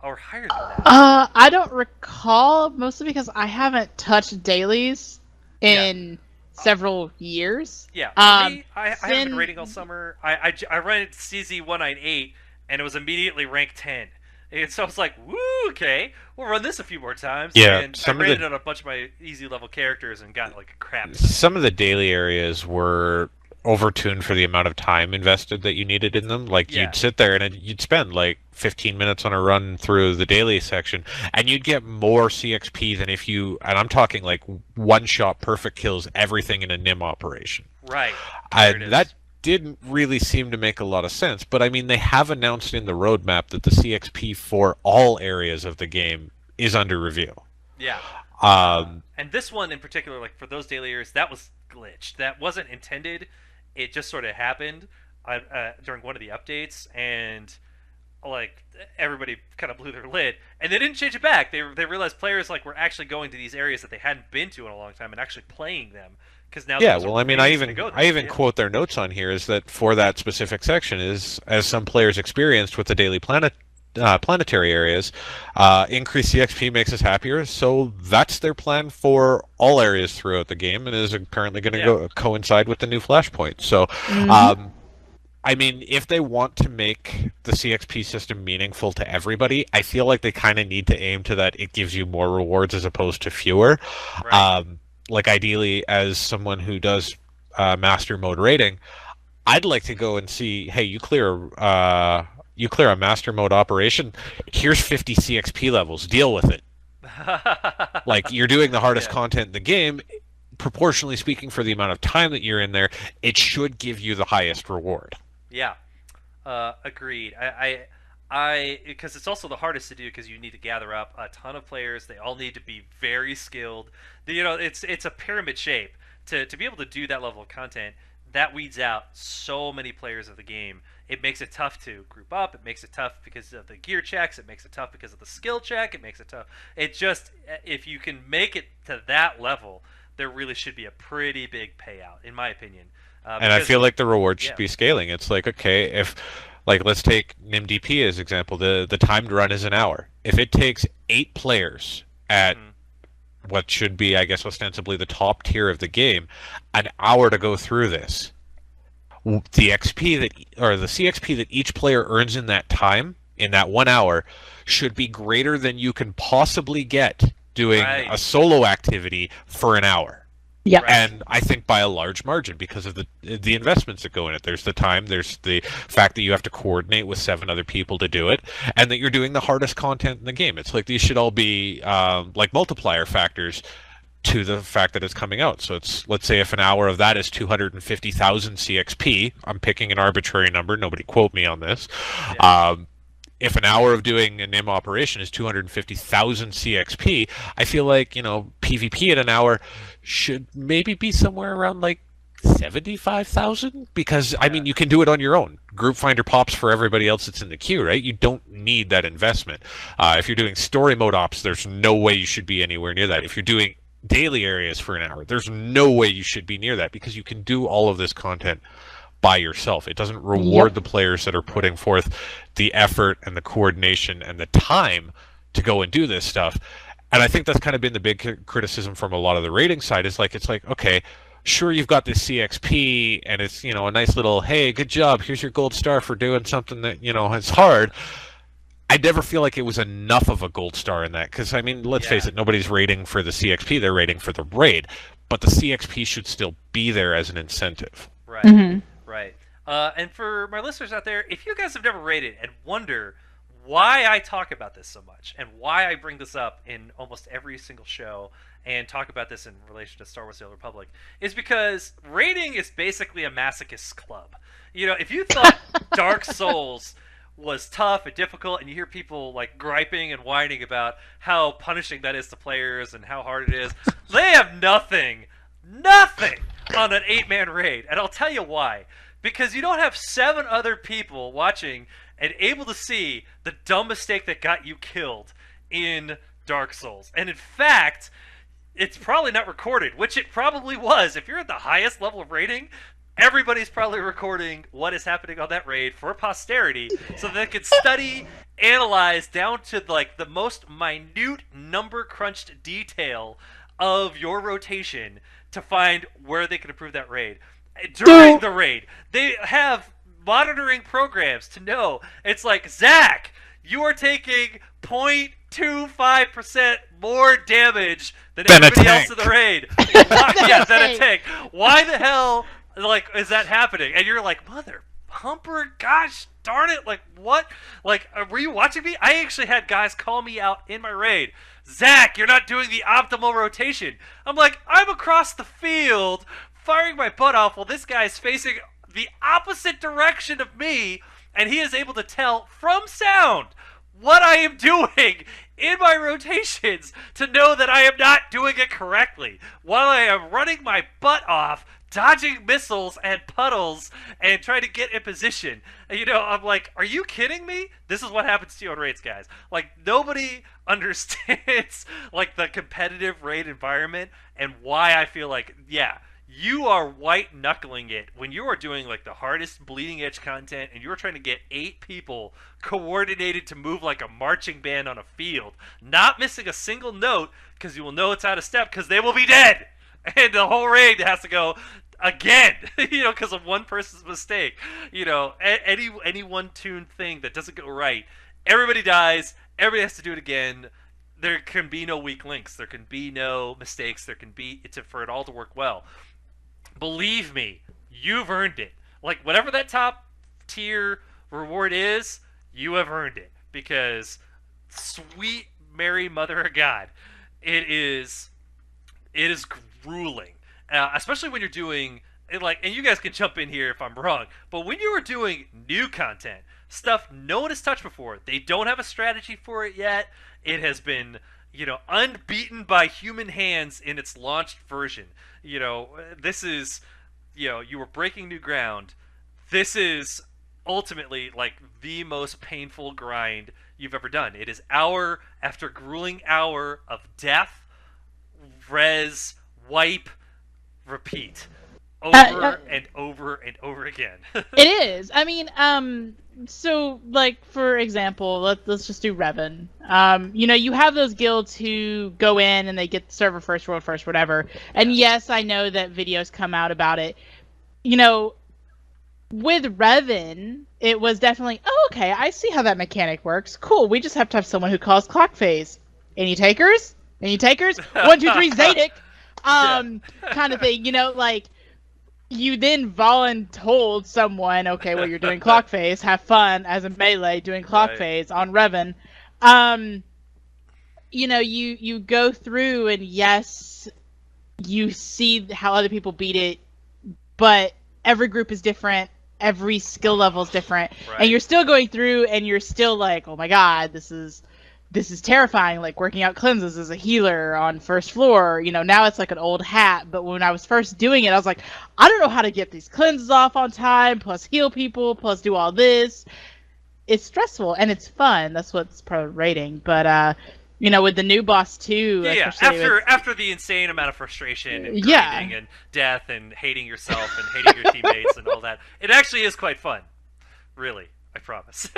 higher than that? I don't recall, mostly because I haven't touched dailies in several years. Yeah, for me, I haven't been raiding all summer. I ran CZ198, and it was immediately rank 10. And so I was like, woo, okay, we'll run this a few more times. Yeah, and I raided on a bunch of my easy level characters and got like a crap. Some of the daily areas were overtuned for the amount of time invested that you needed in them. Like, you'd sit there and you'd spend like 15 minutes on a run through the daily section, and you'd get more CXP than if you, and I'm talking like one-shot perfect kills everything in a NIM operation. Right. And that didn't really seem to make a lot of sense, but I mean, they have announced in the roadmap that the CXP for all areas of the game is under review. Yeah. And this one in particular, like for those daily areas, that was glitched. That wasn't intended. It just sort of happened during one of the updates, and like everybody kind of blew their lid, and they didn't change it back. They realized players like were actually going to these areas that they hadn't been to in a long time and actually playing them, because now well, I mean, I even quote their notes on here is that for that specific section is, as some players experienced with the daily planetary areas, increased CXP makes us happier, so that's their plan for all areas throughout the game, and is apparently going to coincide with the new Flashpoint. So, I mean, if they want to make the CXP system meaningful to everybody, I feel like they kind of need to aim to that it gives you more rewards as opposed to fewer. Right. Like, ideally, as someone who does master mode rating, I'd like to go and see, hey, you clear a master mode operation, here's 50 CXP levels, deal with it. Like, you're doing the hardest content in the game, proportionally speaking for the amount of time that you're in there, it should give you the highest reward. Yeah. Agreed. Because it's also the hardest to do because you need to gather up a ton of players. They all need to be very skilled. It's a pyramid shape. To be able to do that level of content, that weeds out so many players of the game. It makes it tough to group up. It makes it tough because of the gear checks. It makes it tough because of the skill check. It makes it tough. It just, if you can make it to that level, there really should be a pretty big payout, in my opinion. And I feel like the reward should yeah. be scaling. It's like, okay, if, like, let's take NIMDP as example. The timed run is an hour. If it takes 8 players at what should be, I guess, ostensibly the top tier of the game, an hour to go through this, the XP that, or the CXP that each player earns in that time, in that 1 hour, should be greater than you can possibly get doing a solo activity for an hour. Yeah, and I think by a large margin because of the investments that go in it. There's the time, there's the fact that you have to coordinate with 7 other people to do it, and that you're doing the hardest content in the game. It's like these should all be like multiplier factors to the fact that it's coming out. So it's, let's say if an hour of that is 250,000 CXP, I'm picking an arbitrary number, nobody quote me on this. Yeah. If an hour of doing a NIM operation is 250,000 CXP, I feel like, PvP at an hour should maybe be somewhere around like 75,000, because I mean, you can do it on your own. Group finder pops for everybody else that's in the queue, right? You don't need that investment. If you're doing story mode ops, there's no way you should be anywhere near that. If you're doing daily areas for an hour, there's no way you should be near that, because you can do all of this content by yourself. It doesn't reward the players that are putting forth the effort and the coordination and the time to go and do this stuff. And I think that's kind of been the big criticism from a lot of the rating side, is like, it's like, okay, sure, you've got this CXP and it's, a nice little, hey, good job, here's your gold star for doing something that, is hard. I never feel like it was enough of a gold star in that, because, I mean, let's face it, nobody's rating for the CXP, they're rating for the raid. But the CXP should still be there as an incentive. Right. Right. And for my listeners out there, if you guys have never rated and wonder why I talk about this so much and why I bring this up in almost every single show and talk about this in relation to Star Wars: The Old Republic, is because rating is basically a masochist club. If you thought Dark Souls was tough and difficult, and you hear people like griping and whining about how punishing that is to players and how hard it is, they have nothing on an 8-man raid. And I'll tell you why. Because you don't have 7 other people watching and able to see the dumb mistake that got you killed in Dark Souls. And in fact, it's probably not recorded, which it probably was. If you're at the highest level of rating, everybody's probably recording what is happening on that raid for posterity, so that they can study, analyze down to like the most minute number crunched detail of your rotation to find where they can improve that raid. During the raid, they have monitoring programs to know. It's like, Zach, you are taking 0.25% more damage than everybody else in the raid. Than a tank. Why the hell, is that happening? And you're like, mother humper, gosh darn it, what? Were you watching me? I actually had guys call me out in my raid. Zach, you're not doing the optimal rotation. I'm like, I'm across the field firing my butt off while this guy's facing the opposite direction of me, and he is able to tell from sound what I am doing in my rotations to know that I am not doing it correctly while I am running my butt off, dodging missiles and puddles and trying to get in position. I'm like, are you kidding me? This is what happens to you on raids, guys. Nobody understands the competitive raid environment and why I feel like, you are white knuckling it when you are doing the hardest bleeding edge content and you're trying to get 8 people coordinated to move like a marching band on a field, not missing a single note, because you will know it's out of step because they will be dead, and the whole raid has to go again, because of one person's mistake. Any one tuned thing that doesn't go right, everybody dies, everybody has to do it again. There can be no weak links, there can be no mistakes, there can be, for it all to work well. Believe me, you've earned it. Whatever that top tier reward is, you have earned it. Because, sweet Mary Mother of God, it is grueling. Especially when you're doing and you guys can jump in here if I'm wrong, but when you were doing new content, stuff no one has touched before, they don't have a strategy for it yet. It has been, unbeaten by human hands in its launched version. This is, you were breaking new ground. This is ultimately like the most painful grind you've ever done. It is hour after grueling hour of death, res, wipe, repeat, over and over and over again. It is. I mean, so like for example, let's just do Revan. You have those guilds who go in and they get the server first, world first, whatever. And yes, I know that videos come out about it. With Revan, it was definitely, okay, I see how that mechanic works. Cool, we just have to have someone who calls clock phase. Any takers? Any takers? 1, 2, 3, Zadic! Kind of thing, you then voluntold someone, okay, well, you're doing clock phase, have fun as a melee doing clock phase on Revan. You go through and yes, you see how other people beat it, but every group is different. Every skill level is different, and you're still going through, and you're still like, "Oh my god, this is terrifying." Like working out cleanses as a healer on first floor. Now it's like an old hat. But when I was first doing it, I was like, I don't know how to get these cleanses off on time. Plus heal people. Plus do all this. It's stressful and it's fun. That's what's part of rating. But with the new boss too. Yeah. After the insane amount of frustration and grinding and death and hating yourself and hating your teammates and all that, it actually is quite fun. Really, I promise.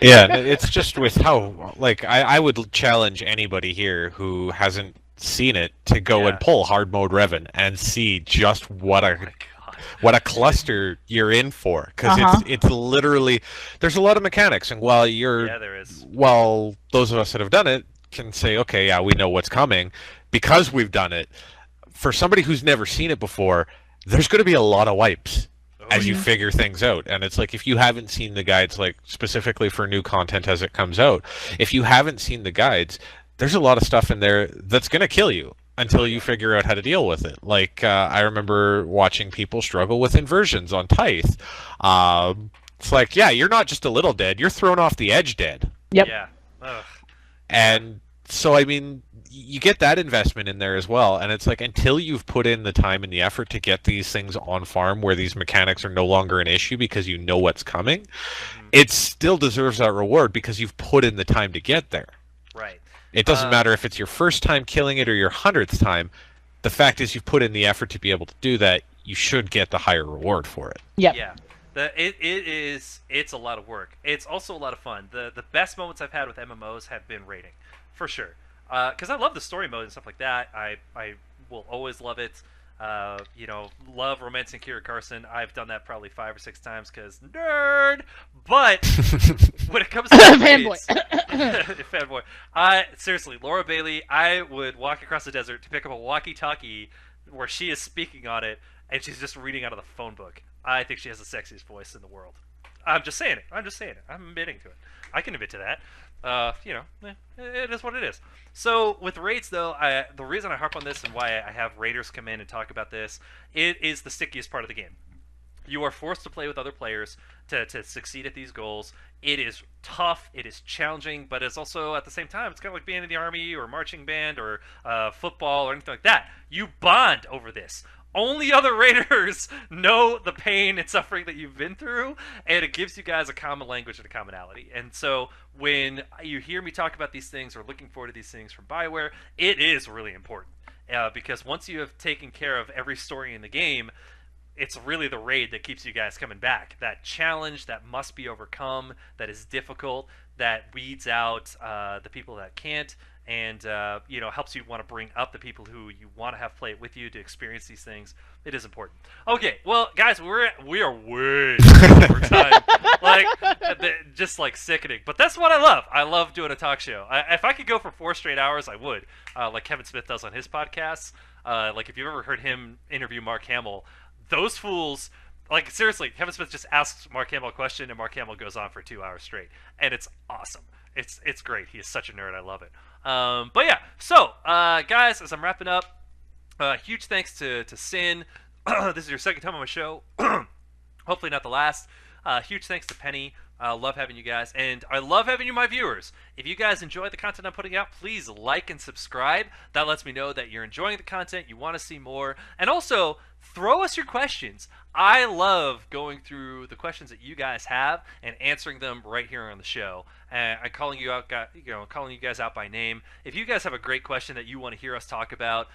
Yeah, it's just with how I would challenge anybody here who hasn't seen it to go and pull hard mode Revan and see just what a cluster you're in for, because it's literally, there's a lot of mechanics, and while there is. While those of us that have done it can say, okay, yeah, we know what's coming because we've done it, for somebody who's never seen it before, there's going to be a lot of wipes as you figure things out. And it's like, if you haven't seen the guides, like specifically for new content as it comes out, if you haven't seen the guides, there's a lot of stuff in there that's going to kill you until you figure out how to deal with it. Like, I remember watching people struggle with inversions on Tithe. It's like, yeah, you're not just a little dead, you're thrown off the edge dead. Yep. Yeah. Ugh. And so, I mean, you get that investment in there as well, and it's like, until you've put in the time and the effort to get these things on farm where these mechanics are no longer an issue because you know what's coming, it still deserves that reward because you've put in the time to get there. Right. It doesn't matter if it's your first time killing it or your 100th time. The fact is, you've put in the effort to be able to do that. You should get the higher reward for it. Yep. Yeah. It's a lot of work. It's also a lot of fun. The best moments I've had with MMOs have been raiding, for sure. Because I love the story mode and stuff like that. I will always love it. Love romancing Kira Carson. I've done that probably 5 or 6 times because nerd. But when it comes to fanboy, fanboy, seriously, Laura Bailey, I would walk across the desert to pick up a walkie-talkie where she is speaking on it, and she's just reading out of the phone book. I think she has the sexiest voice in the world. I'm just saying it. I'm admitting to it. I can admit to that. It is what it is. So with raids, though, the reason I harp on this and why I have raiders come in and talk about this, it is the stickiest part of the game. You are forced to play with other players to succeed at these goals. It is tough, it is challenging, but it's also, at the same time, it's kind of like being in the army or marching band or football or anything like that. You bond over this. Only other raiders know the pain and suffering that you've been through, and it gives you guys a common language and a commonality. And so when you hear me talk about these things or looking forward to these things from BioWare, it is really important. Because once you have taken care of every story in the game, it's really the raid that keeps you guys coming back. That challenge that must be overcome, that is difficult, that weeds out the people that can't, and helps you want to bring up the people who you want to have play it with you to experience these things. It is important. Okay, well, guys, we are way over time, just like sickening. But that's what I love. I love doing a talk show. If I could go for 4 straight hours, I would, like Kevin Smith does on his podcasts. Like if you've ever heard him interview Mark Hamill, those fools. Like, seriously, Kevin Smith just asks Mark Hamill a question, and Mark Hamill goes on for 2 hours straight. And it's awesome. It's great. He is such a nerd. I love it. But yeah, so, guys, as I'm wrapping up, huge thanks to Sin. this is your second time on my show. Hopefully not the last. Huge thanks to Penny. Love having you guys, and I love having you, my viewers. If you guys enjoy the content I'm putting out, please like and subscribe. That lets me know that you're enjoying the content, you want to see more, and also throw us your questions. I love going through the questions that you guys have and answering them right here on the show. I'm calling you out, calling you guys out by name. If you guys have a great question that you want to hear us talk about,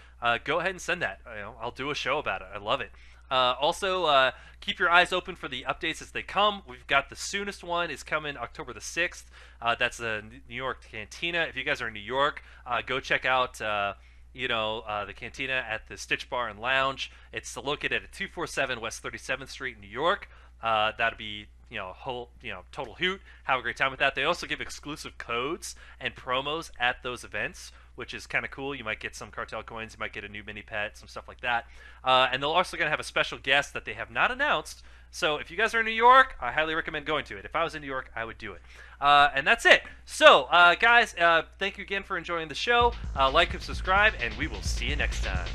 go ahead and send that. I'll do a show about it. I love it. Also, keep your eyes open for the updates as they come. We've got the soonest one is coming October the 6th. That's the New York Cantina. If you guys are in New York, go check out the Cantina at the Stitch Bar and Lounge. It's located at 247 West 37th Street, New York. That'd be total hoot. Have a great time with that. They also give exclusive codes and promos at those events, which is kind of cool. You might get some cartel coins, you might get a new mini pet, some stuff like that. And they're also going to have a special guest that they have not announced. So if you guys are in New York, I highly recommend going to it. If I was in New York, I would do it. And that's it. So, guys, thank you again for enjoying the show. Like and subscribe, and we will see you next time.